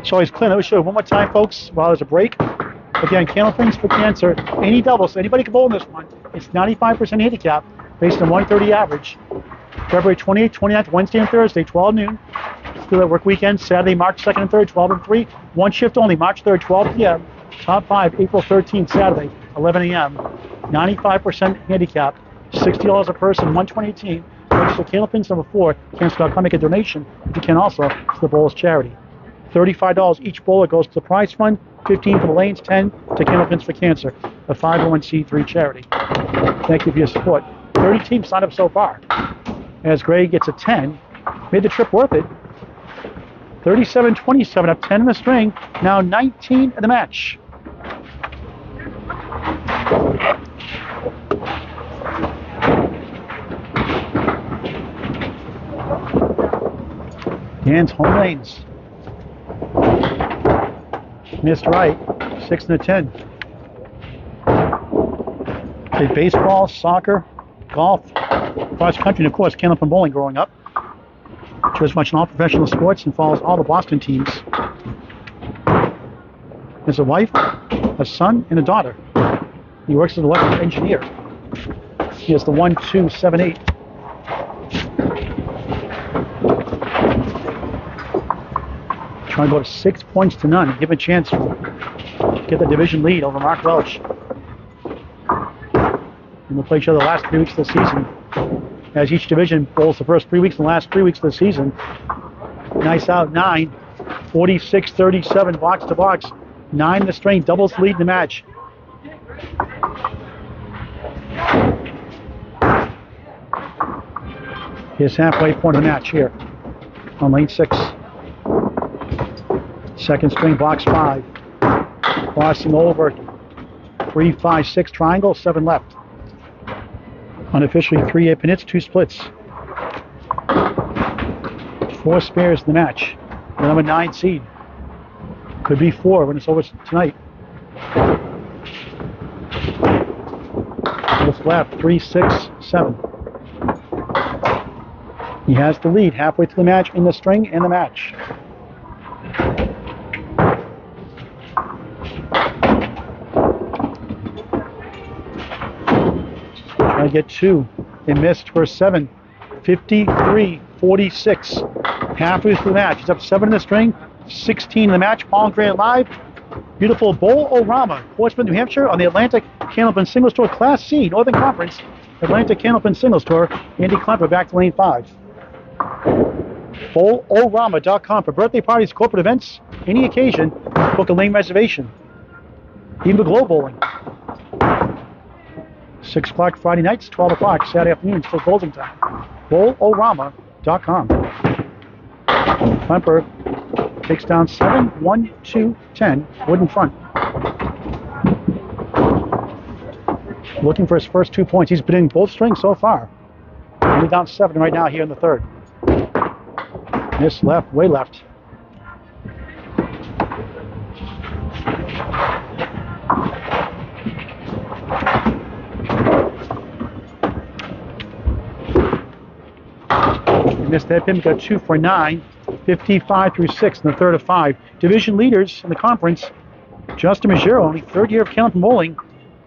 So he's clean. Let me show you one more time, folks, while there's a break. Again, Candlepins for Cancer, any doubles, so anybody can bowl in this one. It's 95% handicap based on 130 average. February 28th, 29th, Wednesday and Thursday, 12 noon. Through that work weekend, Saturday, March 2nd and 3rd, 12 and 3. 1 shift only, March 3rd, 12 p.m. Top 5, April 13th, Saturday, 11 a.m. 95% handicap, $60 a person, $120 a team. Register Candlepins number 4, Cancer.com. Make a donation, if you can also, to the Bowl's charity. $35 each bowler goes to the prize fund, 15 for the lanes, 10 to Candlepins for Cancer, a 501c3 charity. Thank you for your support. 30 teams signed up so far. As Gray gets a 10, made the trip worth it. 37-27, up 10 in the string, now 19 in the match. Dan's home lanes. Missed right, 6 and a 10. Played baseball, soccer, golf, cross country, and of course Candlepin bowling growing up. Just watching all professional sports and follows all the Boston teams. Has a wife, a son, and a daughter. He works as an electrical engineer. He has the 1-2-7-8. Trying to go to 6 points to none. Give him a chance to get the division lead over Mark Welch. And we'll play each other the last 3 weeks of the season. As each division bowls the first 3 weeks and the last 3 weeks of the season. Nice out, 9. 46-37, box to box. 9 in the string, doubles lead in the match. His halfway point of the match here on lane 6. Second string, box 5. Crossing over 3-5-6 triangle, 7 left. Unofficially 3 8 hits, 2 splits. 4 spares in the match. The number 9 seed. Could be 4 when it's over tonight. What's left? 3, 6, 7. He has the lead halfway through the match in the string and the match. Only get 2. They missed for 7. 53-46. Halfway through the match. He's up 7 in the string, 16 in the match. Paul Grant live. Beautiful Bowl-O-Rama, Portsmouth, New Hampshire, on the Atlantic Candlepin Singles Tour Class C, Northern Conference. Atlantic Candlepin Singles Tour. Andy Klempa back to lane 5. Bowl-O-Rama.com for birthday parties, corporate events, any occasion. Book a lane reservation. Even the Globe Bowling. 6 o'clock Friday nights, 12 o'clock Saturday afternoon, still closing time. Bowl-O-Rama.com. Klempa takes down 7, 1, 2, 10, wooden front. Looking for his first 2 points. He's been in both strings so far. Only down 7 right now here in the third. Miss left, way left. Missed that pin, got 2 for 9, 55-6 in the third of 5. Division leaders in the conference, Justin Maggero, only third year of Candlepin bowling,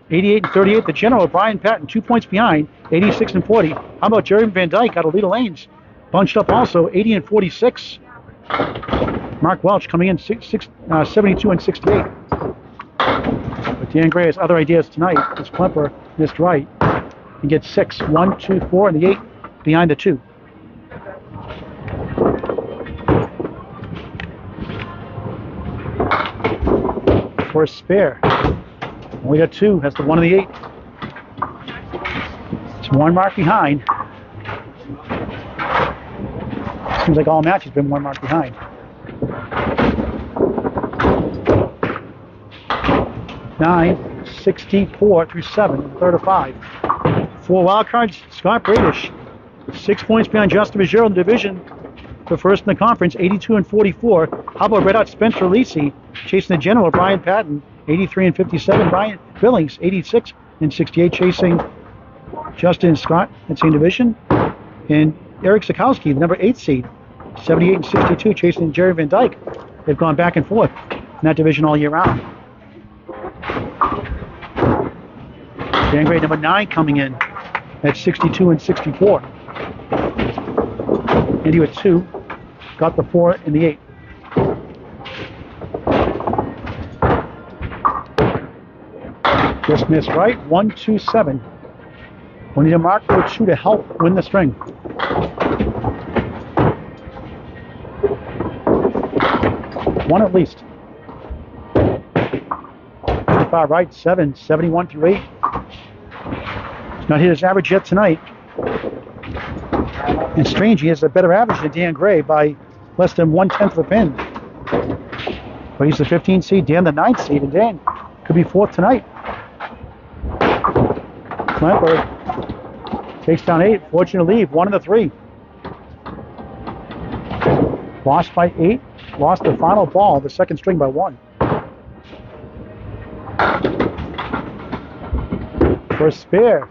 88-38. The general, Brian Patton, 2 points behind, 86-40. How about Jerry Van Dyke out of Leda Lanes? Bunched up also, 80-46. Mark Welch coming in 72-68. But Dan Gray has other ideas tonight. As Klempa missed right. He gets 6, 1, 2, 4, and the 8 behind the 2. For a spare. Only got 2. That's the 1 and the 8. It's 1 mark behind. Seems like all matches been 1 mark behind. 9-64-7, third of 5. 4 wild cards. Scott Bradish, 6 points behind Justin Maggero in the division. The first in the conference, 82-44. How about Red Hot Spencer Lisi chasing the general, Brian Patton, 83-57. Brian Billings, 86-68, chasing Justin Scott in the same division. And Eric Sikowski, the number 8 seed, 78-62, chasing Jerry Van Dyke. They've gone back and forth in that division all year round. Dan Gray, number 9, coming in at 62-64. Andy with 2, got the 4 and the 8. Just missed right, 1, 2, 7. We need a mark for 2 to help win the string. 1 at least. Far right, 7, 71-8. He's not hit his average yet tonight. And strange, he has a better average than Dan Gray by less than 1/10 of a pin. But he's the 15th seed, Dan the 9th seed, and Dan could be 4th tonight. Klempa takes down 8, fortunate to leave, 1 of the 3. Lost by 8, lost the final ball, the second string by 1. For a spare.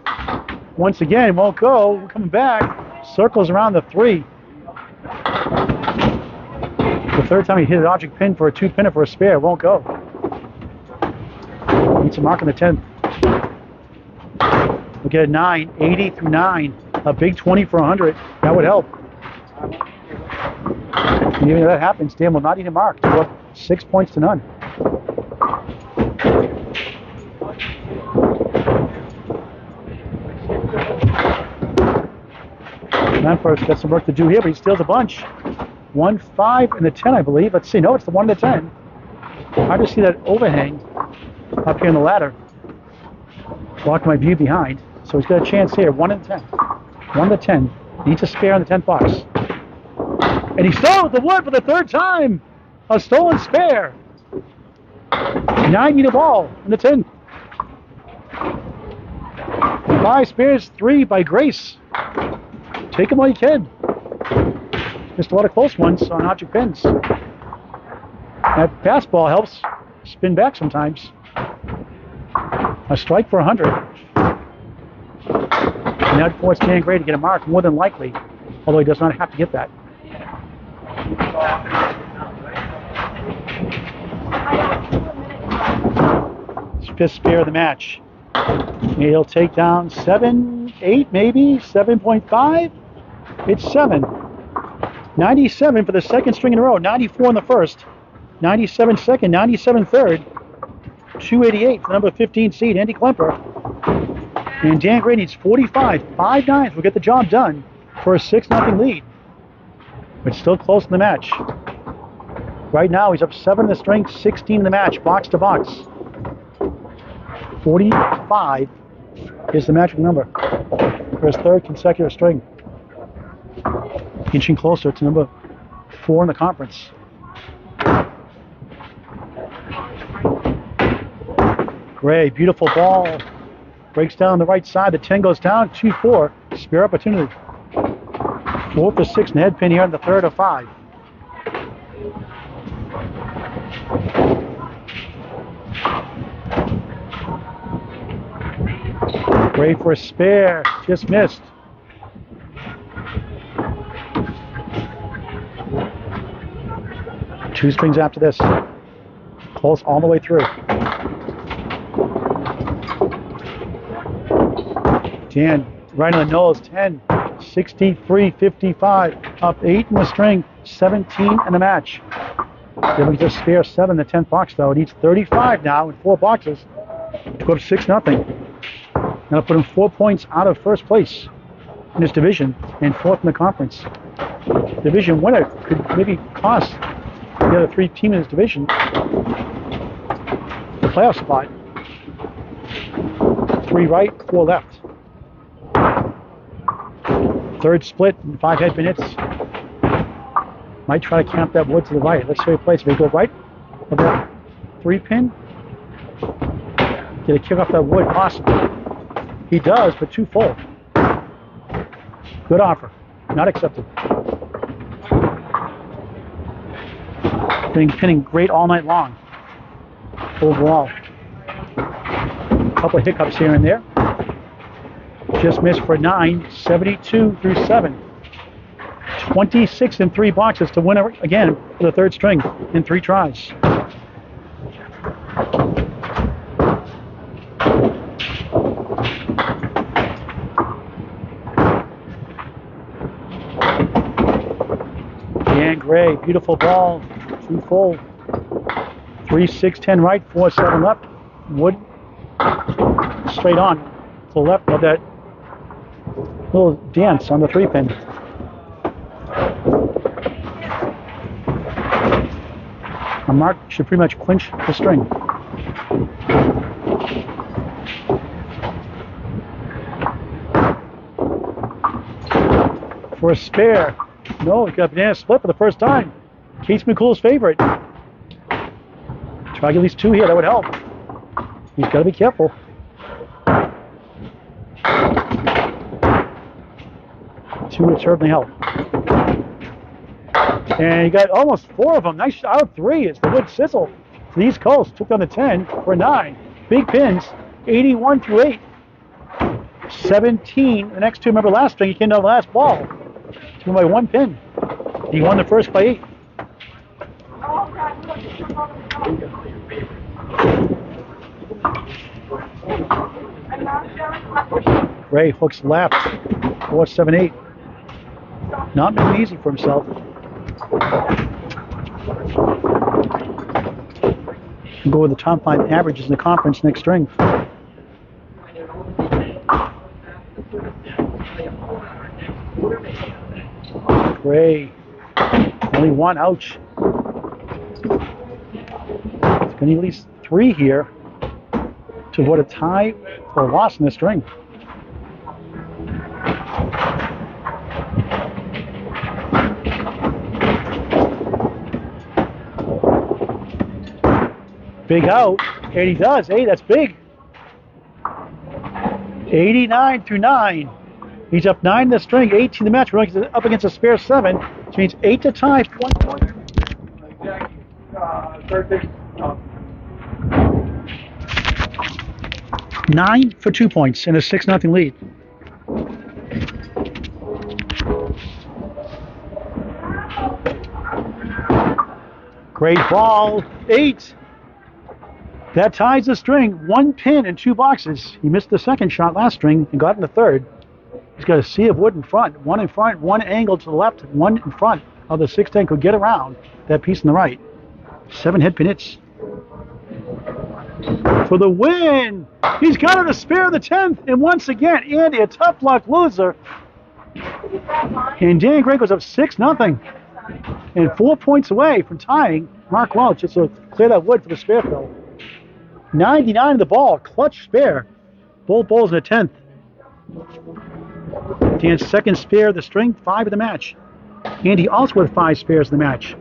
Once again, won't go. We're coming back. Circles around the 3. The third time he hit an object pin for a 2-pinner for a spare. Won't go. Needs a mark on the 10th. We'll get a 9, 80-9. A big 20 for 100. That would help. And even if that happens, Dan will not need a mark. We're up 6 points to none. Manford's got some work to do here, but he steals a bunch. 1, 5, and the 10, I believe. Let's see. No, it's the 1 and the 10. Hard to see that overhang up here in the ladder. Blocked my view behind. So he's got a chance here. 1 and 10. 1 to 10. Needs a spare on the 10th box. And he stole the wood for the 3rd time. A stolen spare. 9-meter ball in the 10. 5 spares, 3 by Grace. Take them while you can. Missed a lot of close ones on object pins. That fastball helps spin back sometimes. A strike for 100. And that forced Dan Gray to get a mark, more than likely, although he does not have to get that. Fifth spare of the match. He'll take down 7, 8 maybe, 7.5. It's 7. 97 for the second string in a row. 94 in the first. 97 second, 97 third. 288 for the number 15 seed, Andy Klempa. And Dan Gray needs 45. 5 nines will get the job done for a 6-0 lead. But still close in the match. Right now he's up 7 in the string, 16 in the match, box to box. 45 is the magic number for his third consecutive string. Inching closer to number 4 in the conference. Gray, beautiful ball. Breaks down the right side. The 10 goes down. 2-4. Spare opportunity. 4 for 6 in the head pin here in the third of 5. Gray for a spare. Just missed. Two strings after this. Close all the way through. Dan right on the nose. 10, 63, 55. Up 8 in the string. 17 in the match. Then we just spare 7 in the 10th box though. It needs 35 now in 4 boxes to go up 6-0. That'll put him 4 points out of first place in his division and 4th in the conference. Division winner could maybe cost the other 3 teams in his division the playoff spot. 3 right, 4 left. Third split and 5 head pin hits. Might try to camp that wood to the right. Let's see what he plays. If he go right of that 3 pin, get a kick off that wood possibly. He does, but 2 full. Good offer. Not accepted. Been pinning great all night long. Overall. A couple of hiccups here and there. Just missed for 9, 72 through 7. 26 in 3 boxes to win again for the third string in 3 tries. Dan Gray, beautiful ball, 2 full. 3, 6, 10 right, 4, 7 left. Wood straight on to the left of that little dance on the 3 pin. A mark should pretty much clinch the string. For a spare. No, he got a banana split for the first time. Case McCool's favorite. Try to get at least 2 here, that would help. He's got to be careful. Two would certainly help. And he got almost 4 of them. Nice out of 3. It's the wood sizzle to the East Coast. Took down the 10 for 9. Big pins, 81 through 8. 17. The next 2, remember last string, he came down the last ball. Took him by 1 pin. He won the first by 8. Gray hooks left. 4, 7, 8. Not making it easy for himself. We'll go with the top 5 averages in the conference next string. Gray, only 1, ouch. It's going to need at least 3 here to avoid a tie or a loss in the string. Big out, and he does. Hey, that's big. 89 through 9. He's up 9 in the string, 18 in the match. We're up against a spare 7, which means 8 to tie, 1 point. 9 for 2 points in a 6-0 lead. Great ball, 8. That ties the string. 1 pin and 2 boxes. He missed the second shot last string and got in the third. He's got a sea of wood in front. 1 in front, 1 angle to the left, 1 in front of the 610 could get around that piece on the right. 7 head pin hits. For the win! He's got it to spare the 10th. And once again, Andy, a tough luck loser. And Dan Gray goes up 6-0. And 4 points away from tying Mark Welch just to clear that wood for the spare fill. 99 of the ball, clutch spare. Both balls in the 10th. Dan's second spare of the string, 5 of the match. Andy also with 5 spares in the match.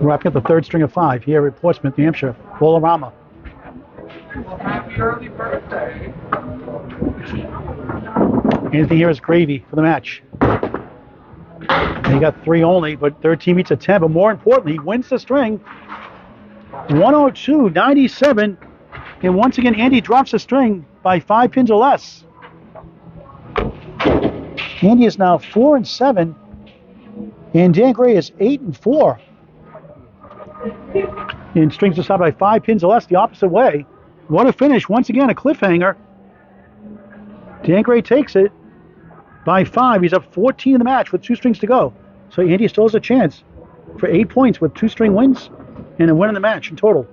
Wrapping up the third string of 5 here at Portsmouth, New Hampshire. Bowl-O-Rama. Happy early birthday. Anything here is gravy for the match. And he got 3 only, but third team beats a 10. But more importantly, he wins the string. 102-97. And once again, Andy drops the string by 5 pins or less. Andy is now 4-7. And Dan Gray is 8-4. And strings us out by 5 pins or less the opposite way. What a finish. Once again, a cliffhanger. Dan Gray takes it by 5. He's up 14 in the match with 2 strings to go. So Andy still has a chance for 8 points with 2 string wins and a win in the match in total.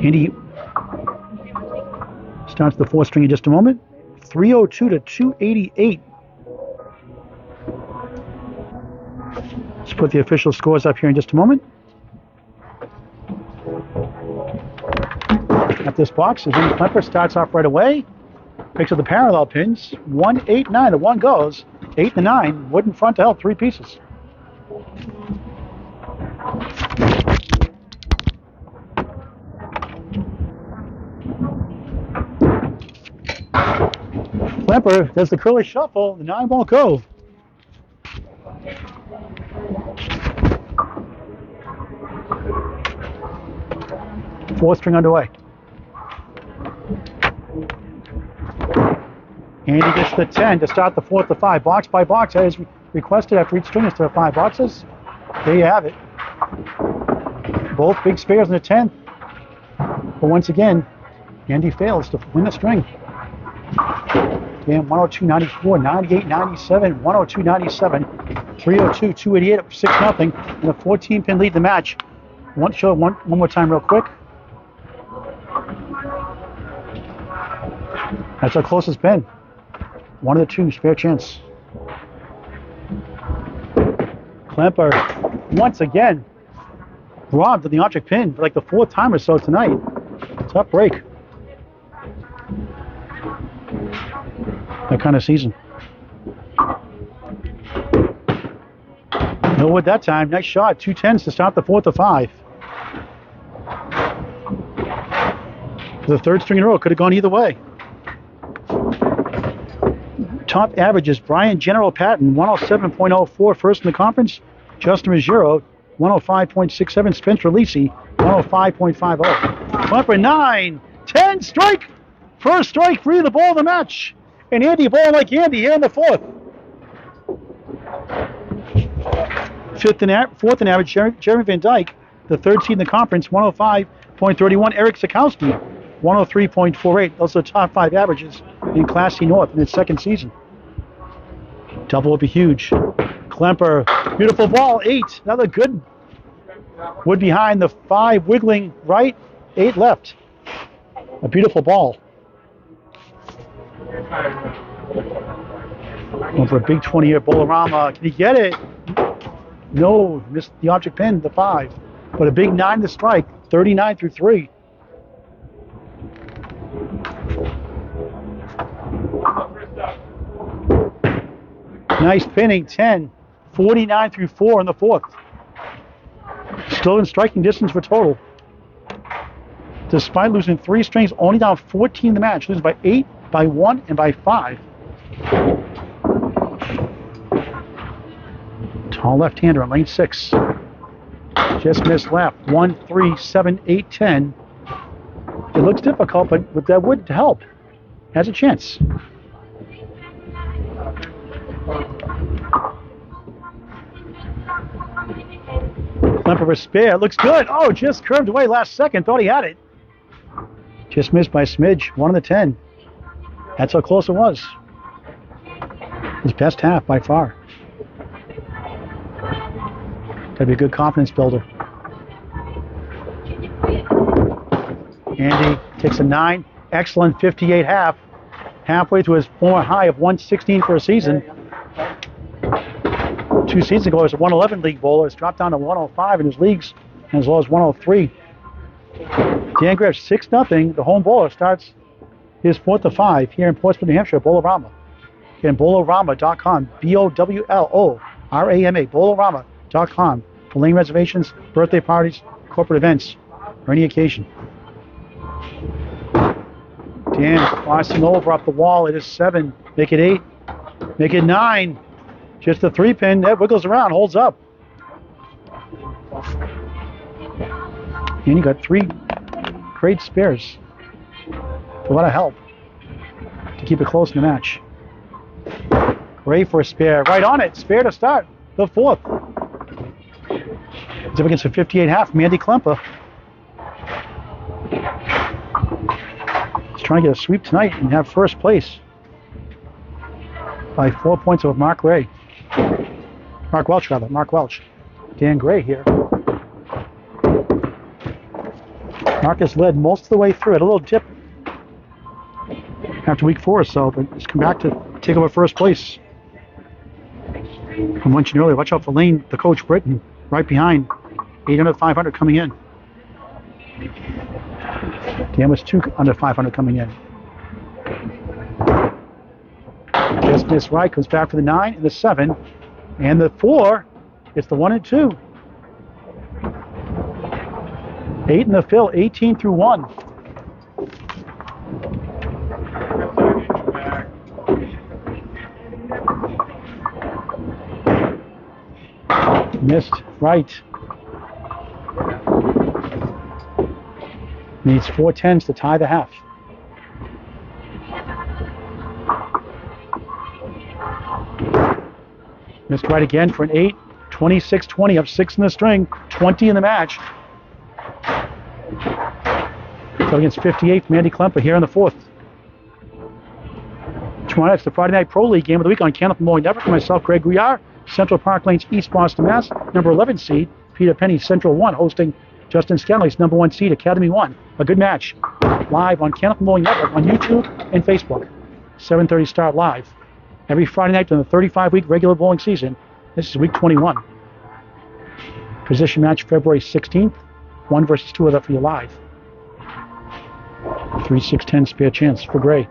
Andy starts the 4th string in just a moment. 302 to 288. Let's put the official scores up here in just a moment. At this box, as Klempa starts off right away, picks up the parallel pins. 1, 8, 9. The 1 goes. 8 and 9. Wood in front to help. 3 pieces. Klempa does the curly shuffle. The 9 won't go. Fourth string underway. Andy gets the 10 to start the 4th to 5. Box by box as requested after each string is to 5 boxes. There you have it. Both big spares in the 10th. But once again, Andy fails to win the string. Again, 102-94, 98-97, 102-97, 302, 288 up 6-0, and a 14-pin lead the match. Show one more time real quick. That's our closest pin. 1 of the 2, spare chance. Klempa, once again, robbed of the object pin for like the 4th time or so tonight. Tough break. That kind of season. No wood that time. Nice shot. 2 10s to start the 4th to 5. The 3rd string in a row. Could have gone either way. Top averages. Brian General Patton, 107.04 first in the conference. Justin Ruggiero, 105.67. Spencer Lisi, 105.50. Klempa 9, 10 strike. First strike free the ball of the match. And Andy ball like Andy here in the 4th. 4th in average, Jeremy Van Dyke, the 3rd seed in the conference, 105.31. Eric Sikowski, 103.48. Those are the top 5 averages in Class C North in its 2nd season. Double would be huge. Klempa, beautiful ball, 8. Another good wood behind the 5, wiggling right, 8 left. A beautiful ball. Going for a big 20-year Bowl-O-Rama. Can he get it? No, missed the object pin, the 5. But a big 9 to strike, 39 through 3. Nice pinning, 10, 49 through 4 in the 4th. Still in striking distance for total. Despite losing 3 strings, only down 14 in the match. Losing by 8, by 1, and by 5. Tall left-hander on lane 6. Just missed left. 1, 3, 7, 8, 10. It looks difficult, but that would help. Has a chance. Klempa for spare. Looks good. Oh, just curved away last second. Thought he had it. Just missed by a smidge. 1 on the 10. That's how close it was. His best half by far. Gotta be a good confidence builder. Andy takes a 9. Excellent 58 half. Halfway to his former high of 116 for a season. 2 seasons ago, he was a 111 league bowler. It's dropped down to 105 in his leagues, and as low as 103. Dan Gray 6-0. The home bowler starts his 4th of 5 here in Portsmouth, New Hampshire, Bowl-O-Rama. Again, Bowl-O-Rama.com, Bowl-O-Rama, Bowl-O-Rama.com for lane reservations, birthday parties, corporate events, or any occasion. Dan crossing over up the wall. It is 7. Make it 8. Make it 9. Just a 3-pin. That wiggles around, holds up. And you got 3 great spares. A lot of help to keep it close in the match. Gray for a spare. Right on it. Spare to start. The 4th. It's up against a 58 half from Andy Klempa. He's trying to get a sweep tonight and have first place by 4 points over Mark Welch. Mark Welch. Dan Gray here. Marcus led most of the way through. Had a little dip after week 4 or so, but he's come back to take over first place. I mentioned earlier, watch out for Lane, the coach, Britton, right behind. 800, 500 coming in. Dan was 2 under 500 coming in. Just missed right, comes back for the 9 and the 7. And the 4, it's the 1 and 2. 8 in the fill, 18 through 1. Missed right. Needs 4 10s to tie the half. Missed right again for an 8. 26-20, up 6 in the string. 20 in the match. So against 58 from Andy Klempa here in the 4th. Tomorrow night's the Friday Night Pro League game of the week on Candlepin Bowling Network. Myself, Greg Guiar, Central Park Lanes, East Boston, Mass. Number 11 seed, Peter Penny, Central 1, hosting Justin Stanley's number 1 seed, Academy 1. A good match. Live on Candlepin Bowling Network on YouTube and Facebook. 7:30 start live. Every Friday night during the 35-week regular bowling season. This is week 21. Position match February 16th. 1 versus 2 of that for you live. 3, 6, 10 spare chance for Gray.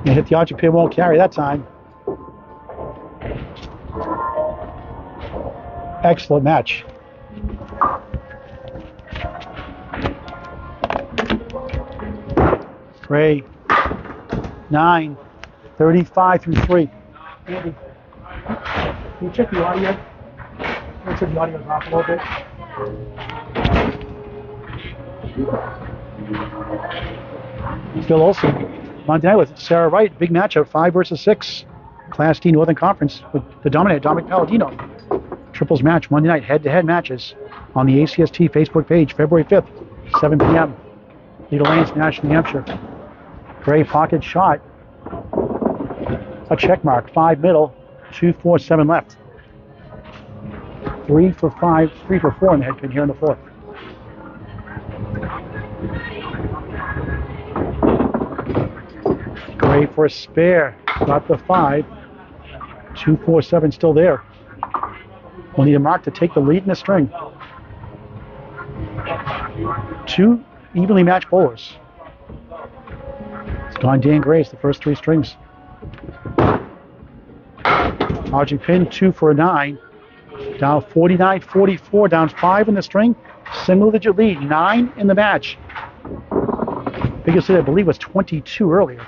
And hit the object pin, won't carry that time. Excellent match. Gray, 9, 35 through 3. Andy, can you check the audio? Make sure the audio's off a little bit. Phil Olson, Monday night with Sarah Wright. Big matchup, 5 versus 6. Class D Northern Conference with the dominator, Dominic Palladino. Triples match, Monday night, head-to-head matches on the ACST Facebook page, February 5th, 7 p.m. Leader Lanes, National New Hampshire. Gray pocket shot. A check mark, 5 middle, 2, 4, 7 left. 3 for 5, 3 for 4 in the head pin here in the 4th. Gray for a spare, got the 5. 2, 4, 7 still there. We'll need a mark to take the lead in the string. 2 evenly matched bowlers. It's gone Dan Gray's the first 3 strings. Object pin, 2 for a 9. Down 49-44, down 5 in the string. Single digit lead, 9 in the match. Biggest lead I believe was 22 earlier,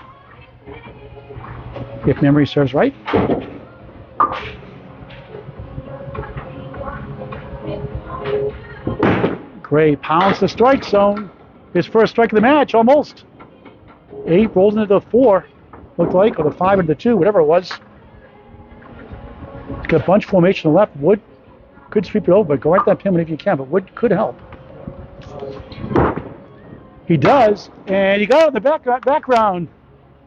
if memory serves right. Gray pounds the strike zone. His first strike of the match, almost. 8 rolls into the 4, looked like, or the 5 into the 2, whatever it was. He's got bunch formation on the left. Wood could sweep it over, but go right that pin if you can, but Wood could help. He does, and he got it in the background.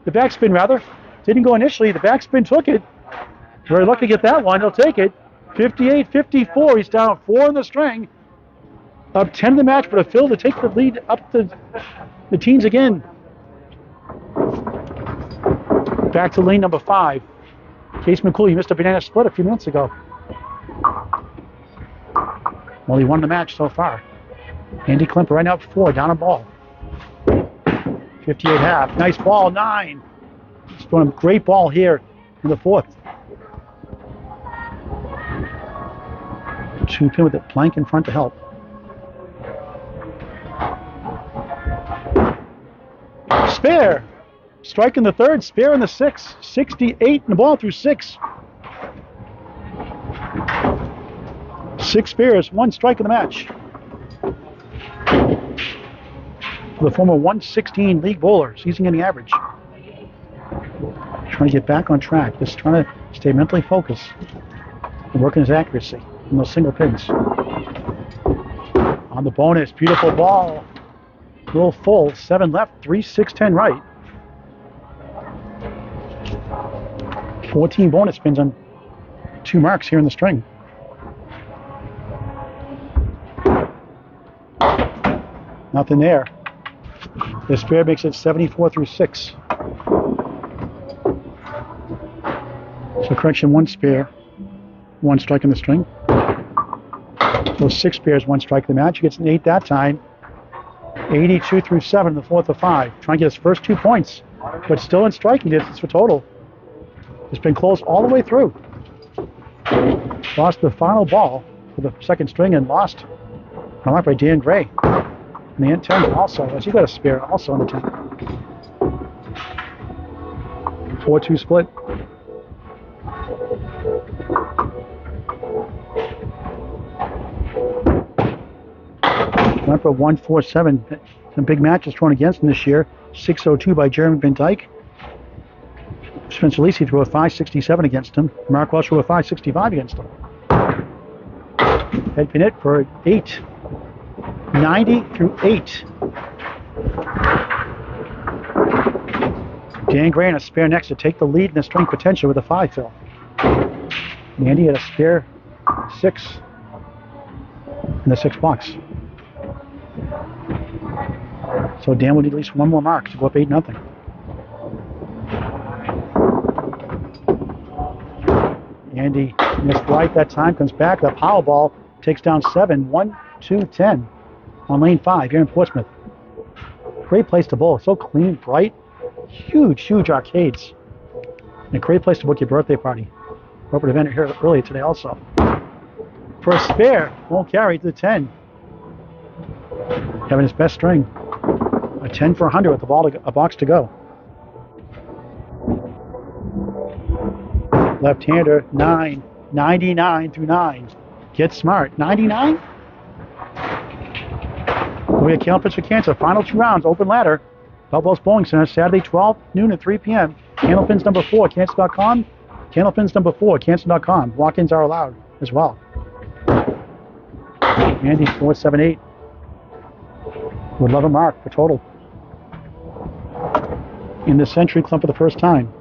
The backspin, rather. Didn't go initially. The backspin took it. Very lucky to get that one. He'll take it. 58-54. He's down 4 in the string. Up 10 in the match, but a Phil to take the lead up the teens again. Back to lane number 5. Case McCool, you missed a banana split a few minutes ago. Well, he won the match so far. Andy Klempa right now up 4, down a ball. 58 half. Nice ball, 9. He's throwing a great ball here in the 4th. 2-pin with the plank in front to help. Spare. Strike in the 3rd, spare in the 6th. 68 in the ball through 6. 6 spares, 1 strike in the match. The former 116 league bowler, season getting average. Trying to get back on track, just trying to stay mentally focused and working his accuracy in those single pins. On the bonus, beautiful ball. A little full, 7 left, 3, 6, 10 right. 14 bonus spins on 2 marks here in the string. Nothing there. The spare makes it 74 through 6. So correction, 1 spare, 1 strike in the string. Those 6 spares, 1 strike in the match. He gets an 8 that time. 82 through 7 in the 4th of 5. Trying to get his first 2 points, but still in striking distance for total. It's been close all the way through. Lost the final ball for the 2nd string and lost a mark by Dan Gray. And the end-10 also, as he got a spare also on the 10. 4-2 split. Went for 1-4-7. Some big matches thrown against him this year. 6-0-2 by Jeremy Van Dyke. Spencer Lisi threw a 5.67 against him. Mark Welsh threw a 5.65 against him. Head pin it for 8. 90 through 8. Dan Gray and a spare next to take the lead in the string potential with a 5 fill. Andy had a spare 6 in the 6 box. So Dan will need at least 1 more mark to go up 8-0. Andy missed right that time, comes back. The power ball takes down 7, 1-2-10 on lane 5 here in Portsmouth. Great place to bowl. So clean, bright, huge arcades. And a great place to book your birthday party. Corporate event here earlier today also. For a spare, won't carry to the 10. Having his best string. A 10 for 100 with the ball a box to go. Left-hander, 9. 99 through 9. Get smart. 99? We have Candlepin for Cancer. Final 2 rounds. Open ladder. Balboa's Bowling Center. Saturday, 12 noon and 3 p.m. Candlepins number 4. Cancer.com. Candlepins number 4. Cancer.com. Walk-ins are allowed as well. Andy, 478. Would love a mark for total. In this century, Clump for the first time.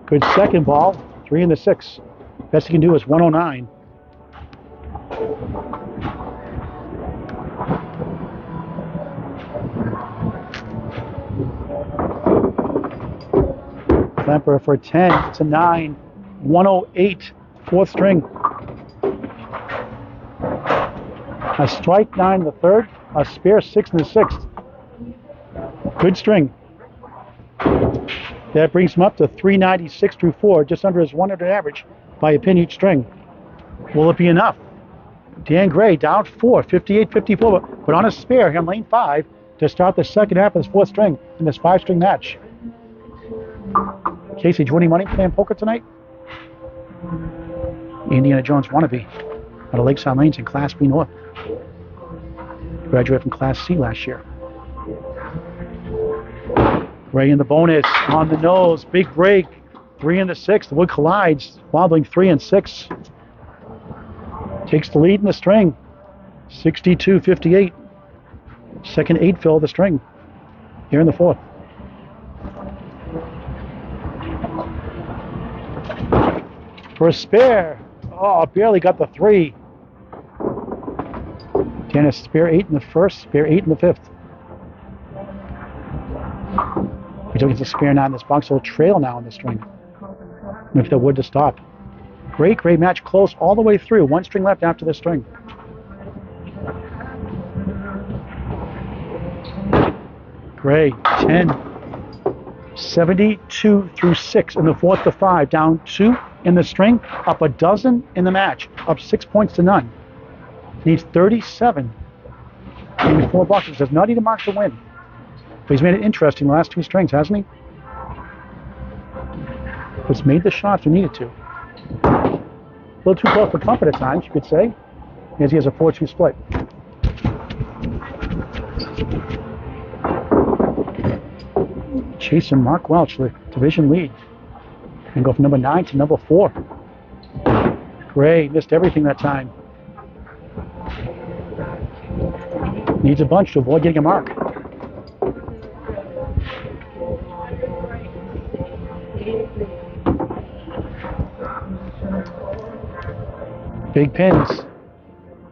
Good second ball. 3 in the 6. Best he can do is 109. Klempa for 10. It's a 9. 108. 4th string. A strike 9 in the 3rd. A spare 6 in the 6th. Good string. That brings him up to 396 through 4, just under his 100 average by a pin each string. Will it be enough? Dan Gray down 4, 58-54, but on a spare here in lane 5 to start the second half of his 4th string in this 5-string match. Casey, do you win any money playing poker tonight? Indiana Jones wannabe out of Lakeside Lanes in Class B North. Graduated from Class C last year. Ray in the bonus, on the nose, big break, 3 and the 6. The wood collides, wobbling 3 and 6. Takes the lead in the string, 62-58. Second 8 fill of the string here in the 4th. For a spare, oh, barely got the 3. Dennis, spare 8 in the 1st, spare 8 in the 5th. He took it to spare 9 in this box, so he'll trail now in the string. If the wood to stop. Great match, close all the way through. 1 string left after this string. Gray, 10. 72 through 6 in the 4th to 5. Down 2 in the string, up a dozen in the match. Up 6 points to none. Needs 37. Needs 4 boxes. Does not need a mark to win. But he's made it interesting the last 2 strings, hasn't he? He's made the shots he needed to. A little too close for comfort at times, you could say, as he has a 4-2 split. Chasing Mark Welch, the division lead. And go from number 9 to number 4. Gray missed everything that time. Needs a bunch to avoid getting a mark. Big pins.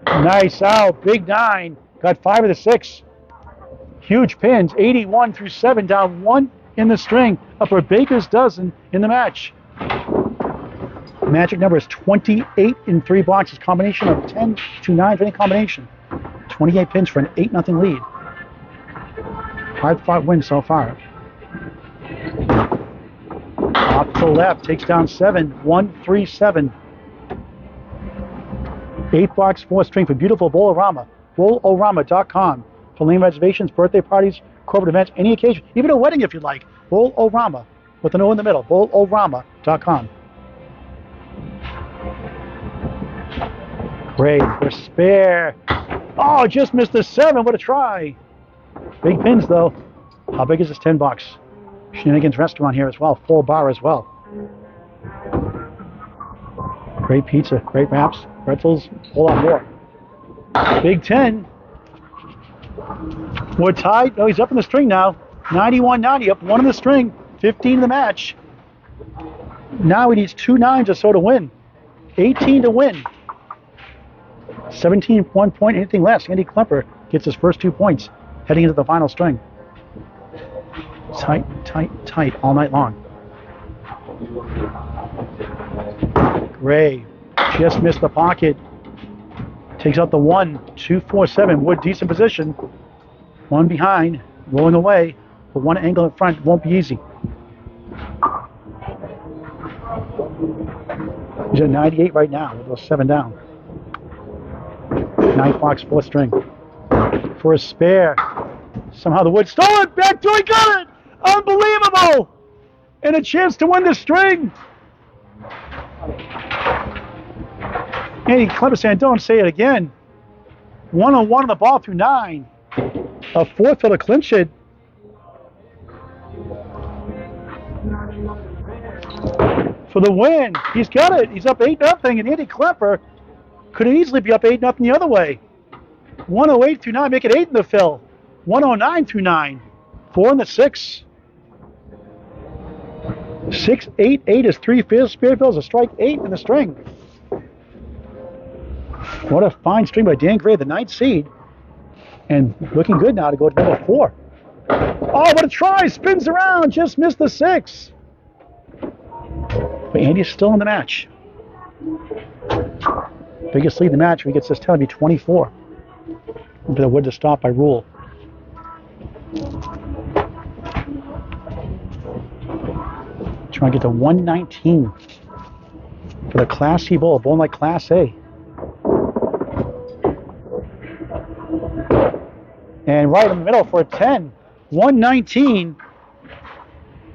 Nice out. Big 9. Got 5 of the 6. Huge pins. 81 through 7. Down 1 in the string. Up for Baker's dozen in the match. Magic number is 28 in 3 boxes. Combination of 10 to 9 for any combination. 28 pins for an 8-0 lead. Hard-fought win so far. Off to the left. Takes down 7. 1-3-7. 8-box 4-string for beautiful Bowl-O-Rama. Bowl-O-Rama.com. For lane reservations, birthday parties, corporate events, any occasion, even a wedding if you'd like. Bowl-O-Rama with an O in the middle. Bowl-O-Rama.com. Great for spare. Oh, just missed the 7. What a try. Big pins though. How big is this 10 box? Shenanigans restaurant here as well. Full bar as well. Great pizza, great wraps, pretzels, a whole lot more. Big 10. We're tied. Oh, he's up in the string now. 91-90, up 1 in the string. 15 in the match. Now he needs 2 9s or so to win. 18 to win. 17 1 point, anything less. Andy Klempa gets his first 2 points heading into the final string. Tight all night long. Gray just missed the pocket. Takes out the 1, 2-4-7. Wood decent position. 1 behind, rolling away. But 1 angle in front won't be easy. He's at 98 right now with those 7 down. 9-box 4-string. For a spare. Somehow the wood stole it. Back to it. Got it. Unbelievable. And a chance to win the string. Andy Klempa saying, don't say it again. 1-on-1 on the ball through 9. A 4th fill to clinch it. For the win. He's got it. He's up 8-0, and Andy Klempa could easily be up 8-0 the other way. 108 through 9, make it 8 in the fill. 109 through 9. 4 in the 6. 6-8-8 is 3 spare fills, a strike 8 in the string. What a fine string by Dan Gray, the 9th seed. And looking good now to go to number 4. Oh, what a try! Spins around, just missed the 6. But Andy's still in the match. Biggest lead in the match, when he gets this 10, will be 24. Into the wood to stop by rule. Trying to get to 119 for the Class C Bowl, a bowl like Class A. And right in the middle for a 10. 119.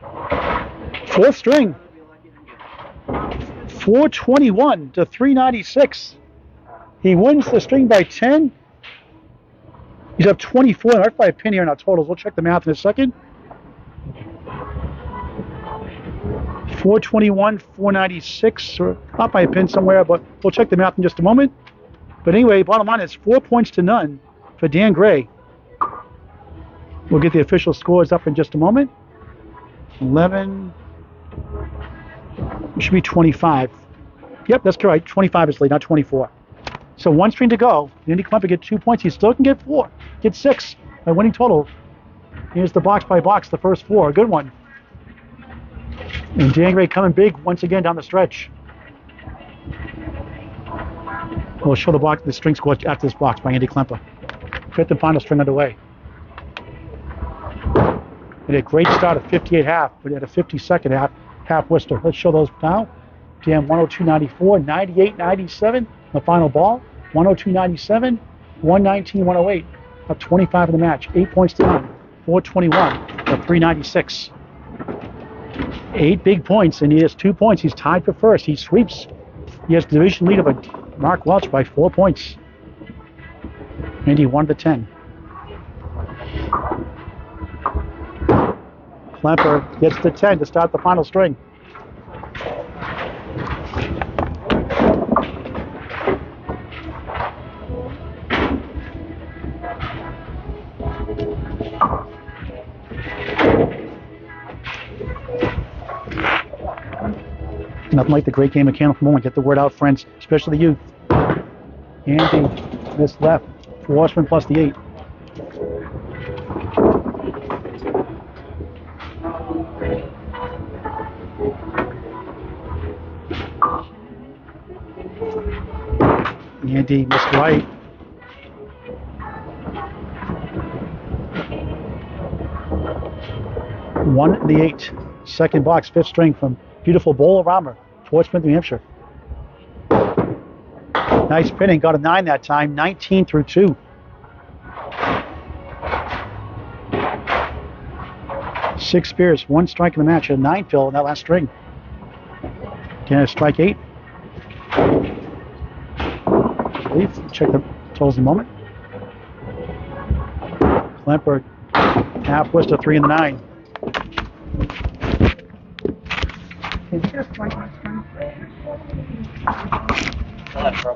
4th string. 421 to 396. He wins the string by 10. He's up 24, and right by a pin here in our totals. We'll check the math in a second. 421, 496, or not by a pin somewhere, but we'll check the math in just a moment. But anyway, bottom line is 4 points to none for Dan Gray. We'll get the official scores up in just a moment. 11. It should be 25. Yep, that's correct. 25 is lead, not 24. So one string to go. Andy Klempa get 2 points. He still can get 4. Get 6 by winning total. Here's the box by box, the first 4. A good one. And Dan Gray coming big once again down the stretch. We'll show the string score after this box by Andy Klempa. Fifth and final string underway. And a great start at 58 half, but at a 52nd half Worcester. Let's show those now. Dan 102.94, 98.97. The final ball 102.97, 119.108. Up 25 in the match. 8 points to none. 421 to 396. 8 big points, and he has 2 points. He's tied for first. He sweeps. He has the division lead over Mark Welch by 4 points. And he won the 10. Klempa gets the 10 to start the final string. Nothing like the great game of Candlepin moment. Get the word out, friends, especially the youth. Andy missed left. 4 horsemen plus the 8. Andy missed right. One in the 8. Second box, fifth string from beautiful Bowl-O-Rama-Portsmouth, New Hampshire. Nice pinning, got a 9 that time, 19 through 2. Six spears, 1 strike in the match, a 9 fill in that last string. Again, strike 8. Check the totals in a moment. Klempa, half Worcester, 3 in the 9.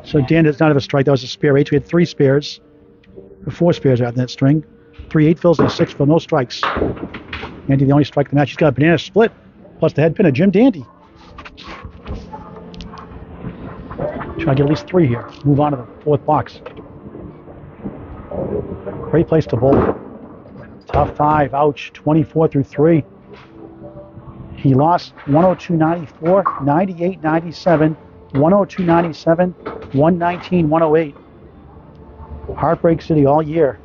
So Dan does not have a strike. That was a spear 8. We had 3 spears. 4 spears out in that string. 3 8 fills and a 6 fill. No strikes. Andy, the only strike in the match. He's got a banana split plus the head pin of Jim Dandy. Try to get at least 3 here. Move on to the 4th box. Great place to bowl. Tough 5. Ouch. 24 through 3. He lost 102.94, 98.97, 102.97, 119.108. Heartbreak City all year.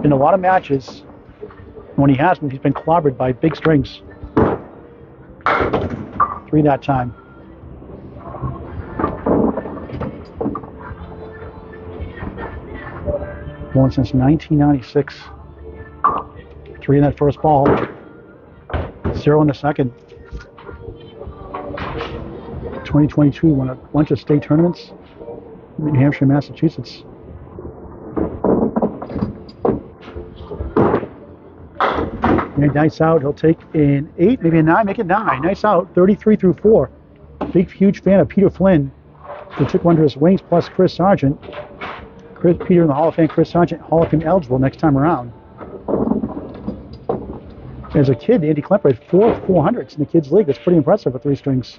In a lot of matches, when he hasn't, he's been clobbered by big strings. 3 that time. Won since 1996. 3 in that first ball. 0 in the second. 2022 won a bunch of state tournaments in New Hampshire and Massachusetts. And nice out. He'll take an 8, maybe a 9, make it 9. Nice out. 33 through 4. Big, huge fan of Peter Flynn, who took one to his wings, plus Chris Sargent. Peter in the Hall of Fame, Chris Sargent, Hall of Fame eligible next time around. As a kid, Andy Klempa had 4 400s in the kids' league. That's pretty impressive with 3 strings.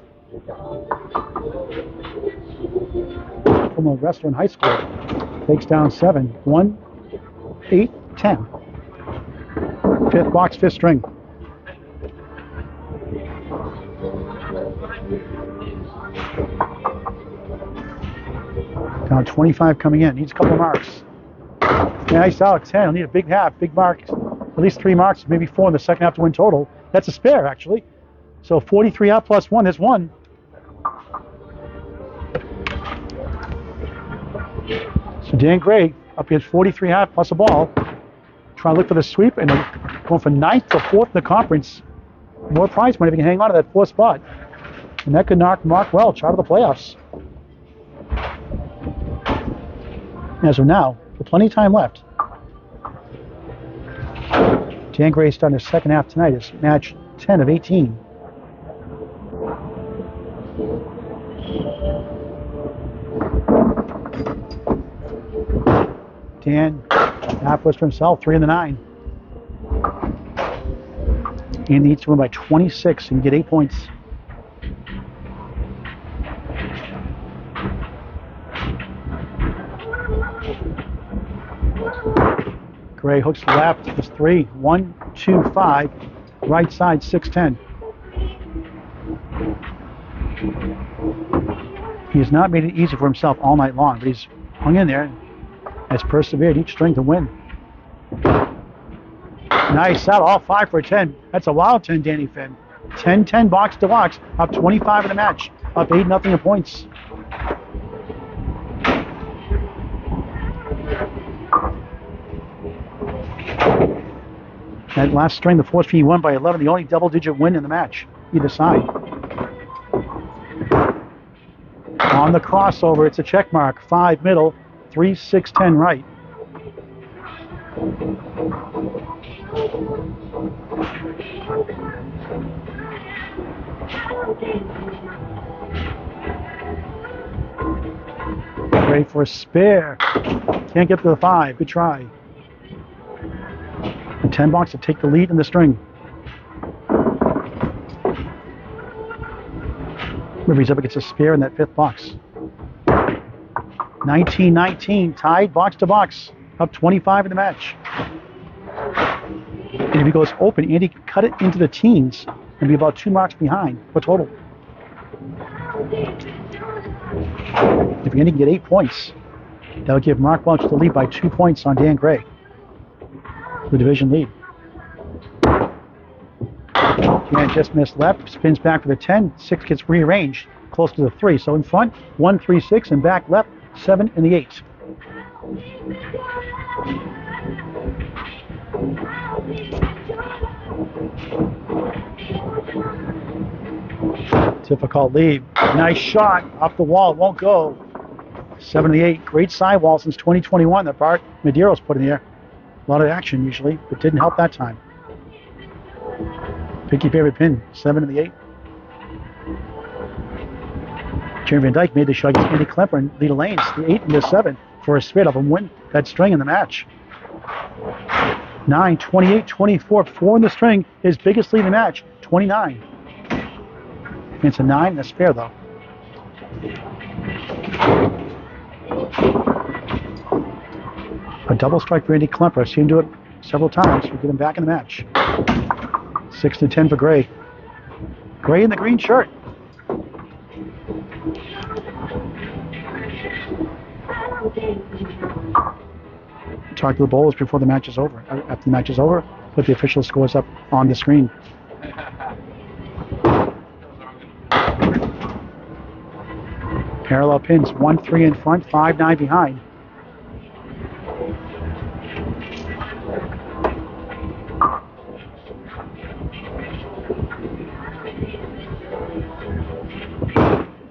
From a wrestler in high school, takes down 7, 1, 8, 10. 5th box, 5th string. Down 25 coming in. Needs a couple of marks. Nice out. 10. He'll need a big half, big mark. At least 3 marks, maybe 4 in the second half to win total. That's a spare, actually. So 43 out plus 1. There's 1. So Dan Gray up against 43 half plus a ball. Trying to look for the sweep, and going from 9th to 4th in the conference. More prize money if he can hang on to that 4th spot. And that could knock Mark Welch out of the playoffs. As of now, with plenty of time left. Dan Gray starting his second half tonight. It's match 10 of 18. Dan half was for himself, 3 in the 9. He needs to win by 26 and get 8 points. Gray hooks left, it's 3, 1, 2, 5. Right side, 6-10. He has not made it easy for himself all night long, but he's hung in there, has persevered each string to win. Nice out, all 5 for 10. That's a wild 10, Danny Finn. 10-10 box to box, up 25 in the match, up 8-0 in points. That last string, the fourth he won by 11, the only double-digit win in the match, either side. On the crossover, it's a check mark. 5 middle, 3, 6, 10 right. Ready for a spare. Can't get to the 5. Good try. And 10 box to take the lead in the string. Remember, he's up against a spare in that 5th box. 19-19, tied box to box, up 25 in the match. And if he goes open, Andy can cut it into the teens and be about 2 marks behind for total. If Andy can get 8 points, that would give Mark Welch the lead by 2 points on Dan Gray. The division lead. Dan just missed left, spins back for the 10, 6 gets rearranged, close to the 3. So in front, 1, 3, 6, and back left, 7 and the 8. Difficult lead. Nice shot off the wall, won't go. 7 and the 8. Great sidewall since 2021 that Bart Medeiros put in there. A lot of action usually, but didn't help that time. Pick your favorite pin, 7 and the 8. Jeremy Van Dyke made the shot against Andy Klempa and Lita Lanes, the 8 and the 7, for a split up and win that string in the match. 9, 28, 24, 4 in the string, his biggest lead in the match, 29. It's a 9 and a spare though. A double strike for Andy Klempa. I've seen him do it several times. We get him back in the match. 6-10 for Gray. Gray in the green shirt. Talk to the bowlers before the match is over. After the match is over, put the official scores up on the screen. Parallel pins, 1-3 in front, 5-9 behind.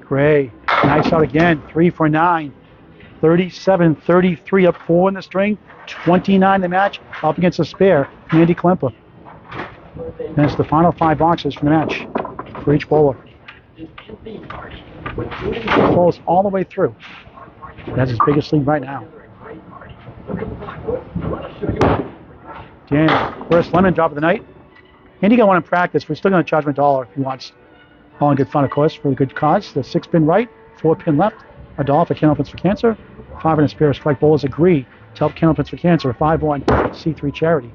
Gray, nice out again, 3 for 9. 37-33, up 4 in the string, 29 in the match, up against a spare from Andy Klempa. That's the final 5 boxes from the match for each bowler. Close all the way through. That's his biggest lead right now. Dan, first lemon drop of the night. Andy got one in practice. We're still going to charge him $1 if he wants. All in good fun, of course, for a good cause. The 6-pin right, 4-pin left, $1 for Candlepins for Cancer. 5 and a spare strike bowlers agree to help Candlepins for Cancer, 5-1 C3 charity.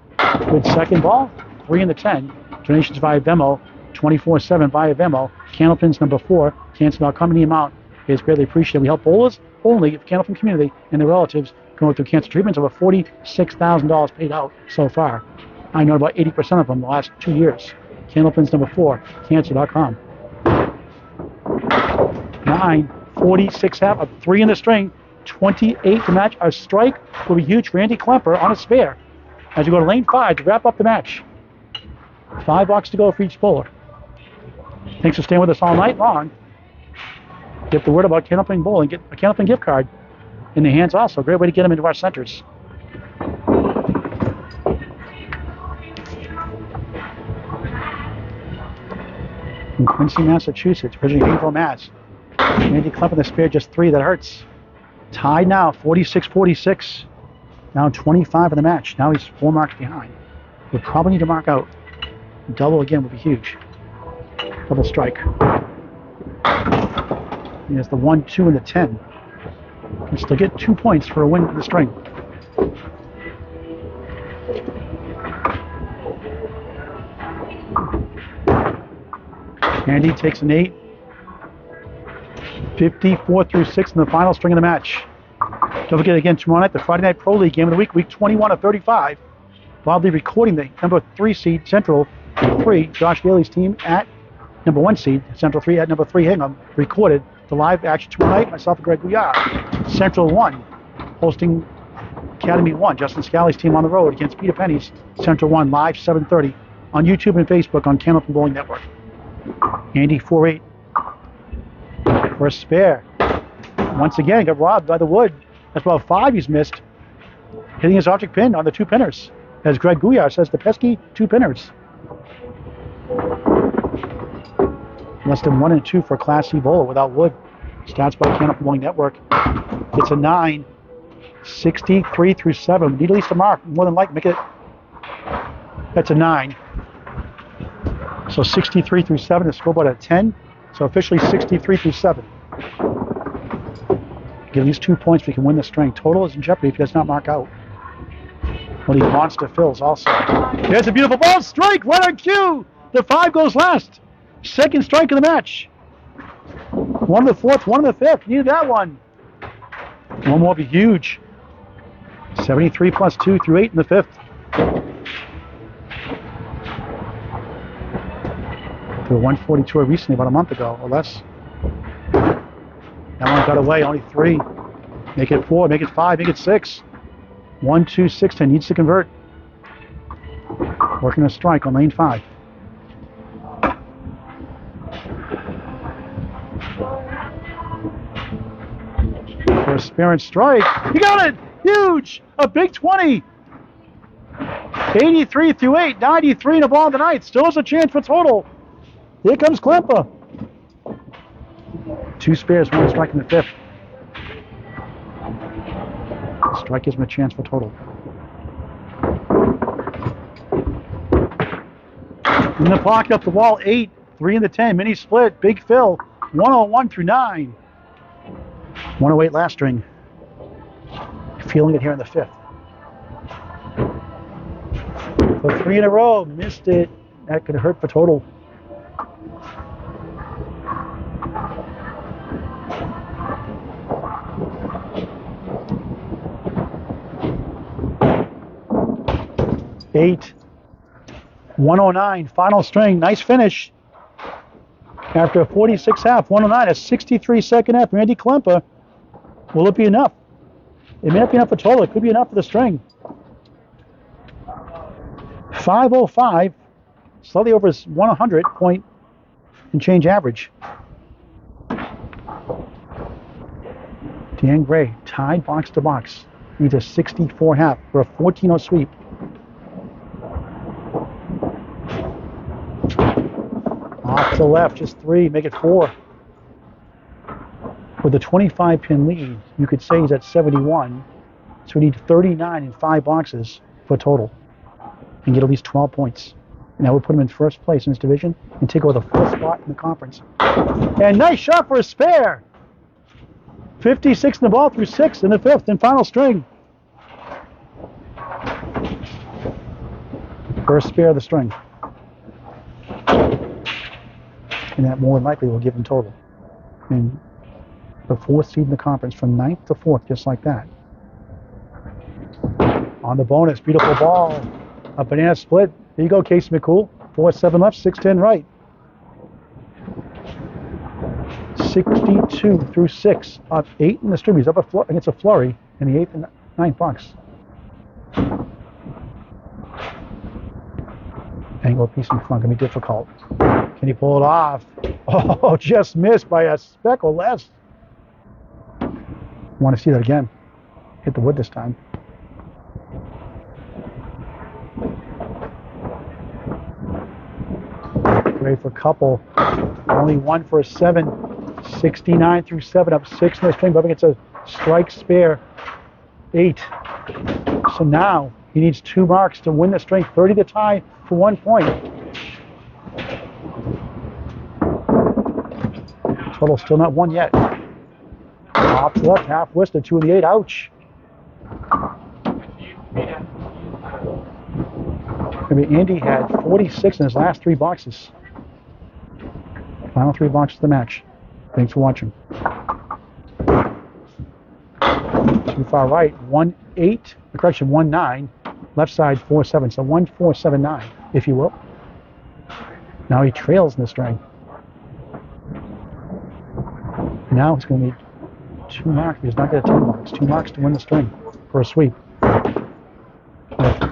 Good second ball, 3 in the 10. Donations via Venmo, 24/7 via Venmo. Candlepins number 4, cancer.com. Any amount is greatly appreciated. We help bowlers only if Candlepin community and their relatives going through cancer treatments. Over $46,000 paid out so far. I know about 80% of them the last 2 years. Candlepins number 4, cancer.com. 9, 46 half, up 3 in the string, 28 to match. A strike will be huge for Andy Klempa on a spare as we go to lane 5 to wrap up the match. $5 to go for each bowler. Thanks for staying with us all night long. Get the word about Candlepin Bowl and get a Candlepin gift card in the hands also. Great way to get them into our centers. In Quincy, Massachusetts, originally Haverhill, Mass. Andy Klempa the spare, just 3. That hurts. Tied now, 46-46. Down 25 in the match. Now he's 4 marks behind. We'll probably need to mark out. Double again would be huge. Double strike. There's the 1, 2, and the 10. Can still get 2 points for a win in the string. Andy takes an 8. 54-6 in the final string of the match. Don't forget again tomorrow night, the Friday Night Pro League game of the week, week 21 of 35. I'll be recording the number 3 seed Central 3, Josh Daly's team, at number 1 seed Central 3 at number 3 Hingham. Recorded the live action tomorrow night. Myself and Greg Gouillard. Central 1 hosting Academy 1. Justin Scally's team on the road against Peter Penny's Central 1 live 7:30 on YouTube and Facebook on Candlepin Bowling Network. Andy 4-8 for a spare. Once again, got robbed by the wood. That's about 5 he's missed. Hitting his object pin on the 2 pinners. As Greg Gouillard says, the pesky 2 pinners. Less than 1 and 2 for a Class C bowler without wood. Stats by Candlepin Bowling Network. It's a 9. 63-7. Need at least a mark. More than likely, make it. That's a 9. So 63-7. The scoreboard at 10. So officially 63-7. Get at least 2 points if we can win the string. Total is in jeopardy if he does not mark out. Well, he monster fills also. There's a beautiful ball strike right on cue. The 5 goes last. Second strike of the match. 1 in the 4th, 1 in the 5th. Needed that one. One more would be huge. 73 plus 2 through 8 in the 5th. To 142 recently, about a month ago or less. That one got away, only 3. Make it 4, make it 5, make it 6. 1, 2, 6, 10. Needs to convert. Working a strike on lane 5. For a spare and strike. He got it! Huge! A big 20! 83-8, 93 in the ball of the ninth. Still has a chance for total. Here comes Klempa. 2 spares, 1 strike in the 5th. Strike gives him a chance for total. In the pocket up the wall, 8, 3 in the 10. Mini split, big fill. 101 through 9. 108 last string. Feeling it here in the 5th. For 3 in a row, missed it. That could hurt for total. Eight. 109, final string. Nice finish. After a 46 half, 109, a 63 second half. Randy Klempa. Will it be enough? It may not be enough for total. It could be enough for the string. 505, slightly over his 100 point and change average. Dan Gray, tied box to box. Needs a 64 half for a 14-0 sweep. Off to the left, just 3, make it 4. With a 25-pin lead, you could say he's at 71. So we need 39 in 5 boxes for total. And get at least 12 points. And that would put him in first place in his division and take over the 4th spot in the conference. And nice shot for a spare. 56 in the ball through 6 in the 5th and final string. First spare of the string. And that more than likely will give him total. And the 4th seed in the conference from 9th to 4th, just like that. On the bonus, beautiful ball. A banana split. There you go, Casey McCool. 4-7 left, 6-10 right. 62 through 6. Up 8 in the string. He's up against a flurry in the 8th and 9th box. Angle piece in front can be difficult. Can he pull it off? Oh, just missed by a speck or less. Want to see that again. Hit the wood this time. Great for couple. Only one for a 7. 69 through 7, up 6 in the string. But it's a strike spare. 8. So now he needs 2 marks to win the string. 30 to tie for 1 point. Total still not won yet. Off to left, half Worcester, 2 of the 8. Ouch. Maybe Andy had 46 in his last 3 boxes. Final 3 boxes of the match. Thanks for watching. Too far right, 1-8. Correction, 1-9. Left side 4-7. So 1-4-7-9, if you will. Now he trails in the string. Now he's going to need 2 marks. He's not going to 10 marks. 2 marks to win the string for a sweep.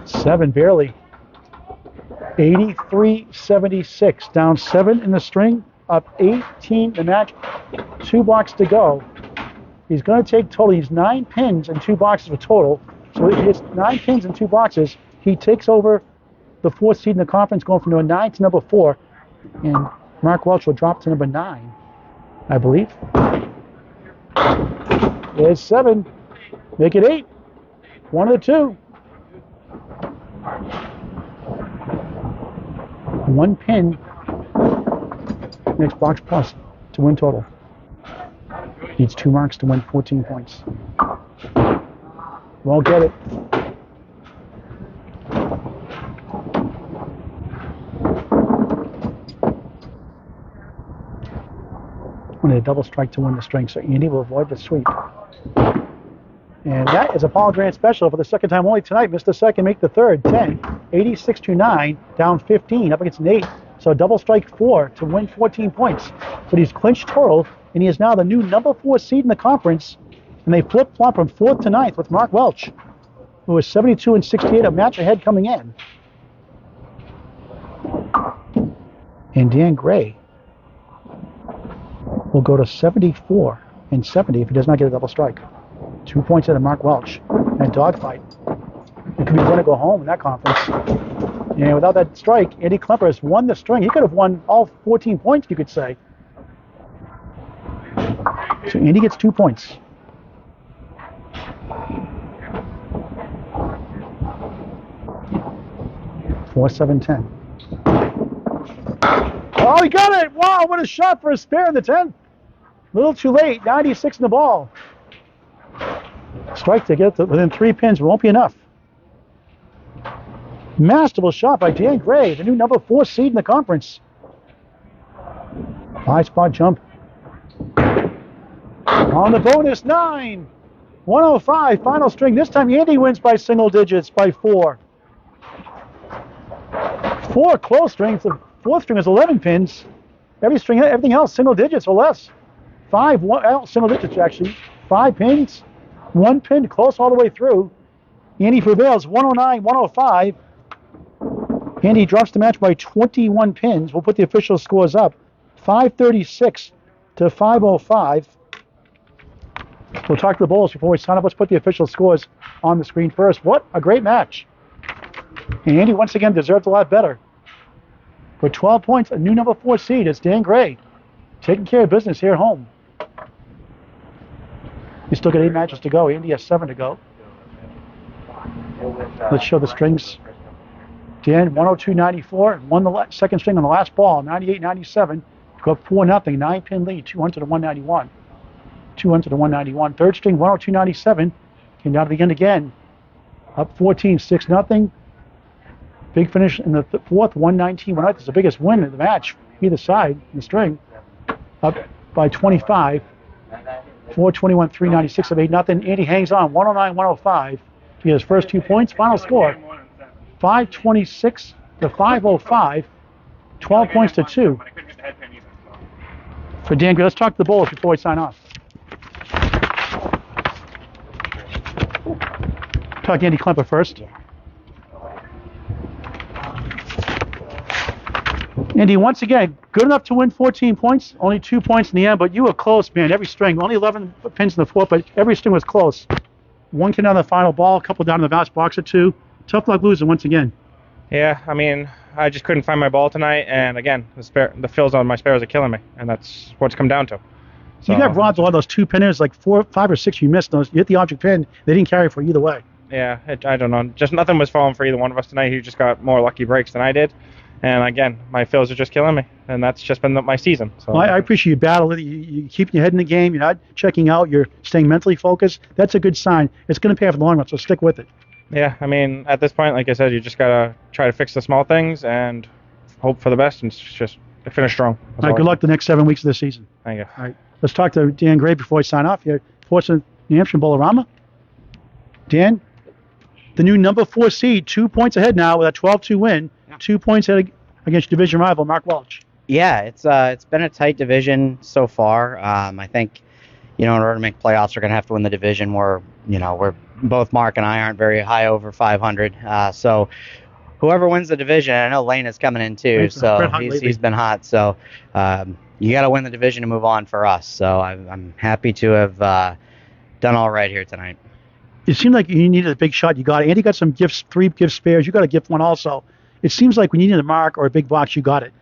7 barely. 83-76. Down 7 in the string. Up 18 the match. 2 blocks to go. He's going to take total. He's 9 pins and 2 boxes for total. So he hits 9 pins and 2 boxes. He takes over the 4th seed in the conference, going from number 9 to number 4. And Mark Welch will drop to number 9, I believe. There's 7. Make it 8. 1 of the 2. 1 pin. Next box plus to win total. Needs 2 marks to win 14 points. Won't get it. Only a double strike to win the string, so Andy will avoid the sweep. And that is a Paul Grant special for the second time only tonight. Missed the second, make the third. 10, 86-9, down 15, up against an 8. So double strike 4 to win 14 points. But he's clinched total, and he is now the new number 4 seed in the conference. And they flip-flop from 4th to 9th with Mark Welch, who is 72-68, a match ahead coming in. And Dan Gray will go to 74-70 if he does not get a double strike. 2 points out of Mark Welch. And dogfight. It could be going to go home in that conference. And without that strike, Andy Klempa has won the string. He could have won all 14 points, you could say. So Andy gets 2 points. Four, 7, 10. Oh, he got it! Wow, what a shot for a spare in the 10th. A little too late. 96 in the ball. Strike to get to within 3 pins. It won't be enough. Masterful shot by Dan Gray, the new number 4 seed in the conference. 5-spot jump. On the bonus, 9. 105, final string. This time Andy wins by single digits, by 4. 4 close strings. The 4th string is 11 pins. Everything else, single digits or less. 5, single digits actually. 5 pins, 1 pin, close all the way through. Andy prevails, 109, 105. Andy drops the match by 21 pins. We'll put the official scores up. 536 to 505. We'll talk to the Bulls before we sign up. Let's put the official scores on the screen first. What a great match. And Andy once again deserved a lot better. For 12 points, a new number 4 seed is Dan Gray. Taking care of business here at home. We still got 8 matches to go. Andy has 7 to go. Let's show the strings. Dan, 102-94, won the second string on the last ball, 98-97. Go up 4-0, 9-pin lead, 200-191. 200-191. Third string, 102-97. Came down to the end again. Up 14, 6-0. Big finish in the fourth, 119-1. That's the biggest win in the match, either side in the string. Up by 25. 421, 396 of 8-0. Andy hangs on, 109-105. He has first 2 points. Final score, 526 to 505. 12 points to 2. For Dan Gray, let's talk to the Bulls before we sign off. Talk to Andy Klempa first. Andy, once again, good enough to win 14 points, only 2 points in the end, but you were close, man. Every string, only 11 pins in the fourth, but every string was close. One came down the final ball, a couple down in the bounce box or two. Tough luck losing once again. Yeah, I mean, I just couldn't find my ball tonight, and again, the fills on my spares are killing me, and that's what's come down to. So, you got robbed a lot of those 2 pinners, like 4, 5, or 6 you missed those. You hit the object pin, they didn't carry for either way. Yeah, I don't know. Just nothing was falling for either one of us tonight. He just got more lucky breaks than I did. And again, my fills are just killing me, and that's just been my season. So well, I appreciate you battling. You keeping your head in the game. You're not checking out. You're staying mentally focused. That's a good sign. It's going to pay off in the long run, so stick with it. Yeah, I mean, at this point, like I said, you just got to try to fix the small things and hope for the best and just finish strong. All right, good luck the next 7 weeks of this season. Thank you. All right, let's talk to Dan Gray before we sign off here. Portsmouth, New Hampshire, Bowl-O-Rama. Dan, the new number 4 seed, 2 points ahead now with a 12-2 win, 2 points ahead against division rival Mark Welch. Yeah, it's been a tight division so far. I think, in order to make playoffs, we're going to have to win the division. We're both Mark and I aren't very high over 500. So whoever wins the division, I know Lane is coming in too. So he's been hot. So you got to win the division to move on for us. So I'm happy to have done all right here tonight. It seemed like you needed a big shot. You got it. Andy got some gifts, 3 gift spares. You got a gift one also. It seems like when you needed a mark or a big box, you got it.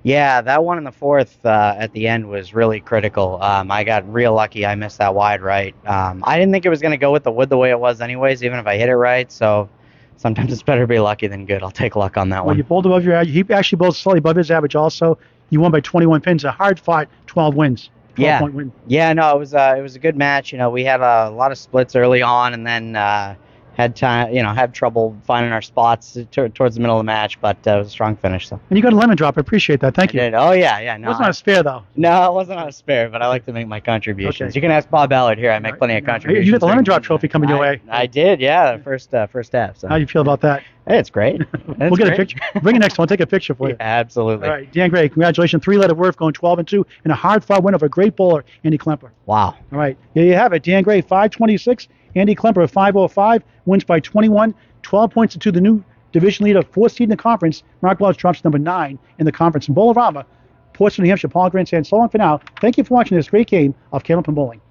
Yeah, that one in the fourth at the end was really critical. I got real lucky. I missed that wide right. I didn't think it was going to go with the wood the way it was anyways, even if I hit it right. So sometimes it's better to be lucky than good. I'll take luck on that one. You bowled above your average. He actually bowled slightly above his average also. You won by 21 pins. A hard-fought 12 wins. 12-point win. Yeah, no, it was a good match. We had a lot of splits early on, and then had time, had trouble finding our spots towards the middle of the match, but it was a strong finish. So. And you got a lemon drop. I appreciate that. Thank you. I did. Oh yeah. No, it wasn't on a spare though. No, it wasn't on a spare, but I like to make my contributions. Okay. You can ask Bob Allard here. I make plenty of contributions. You got the lemon drop trophy coming your way. I did. Yeah, first half. So. How do you feel about that? Hey, it's great. We'll get a picture. Bring it next one. I'll take a picture for you. Yeah, absolutely. All right, Dan Gray, congratulations. 3-letter word going 12-2 and a hard-fought win over a great bowler, Andy Klempa. Wow. All right, there you have it. Dan Gray, 526. Andy Klempa, 505. Wins by 21. 12 points to the new division leader, 4th seed in the conference. Mark Welch drops number 9 in the conference. In Bowl-O-Rama, Portsmouth, New Hampshire, Paul Grant saying so long for now. Thank you for watching this great game of Candlepin Bowling.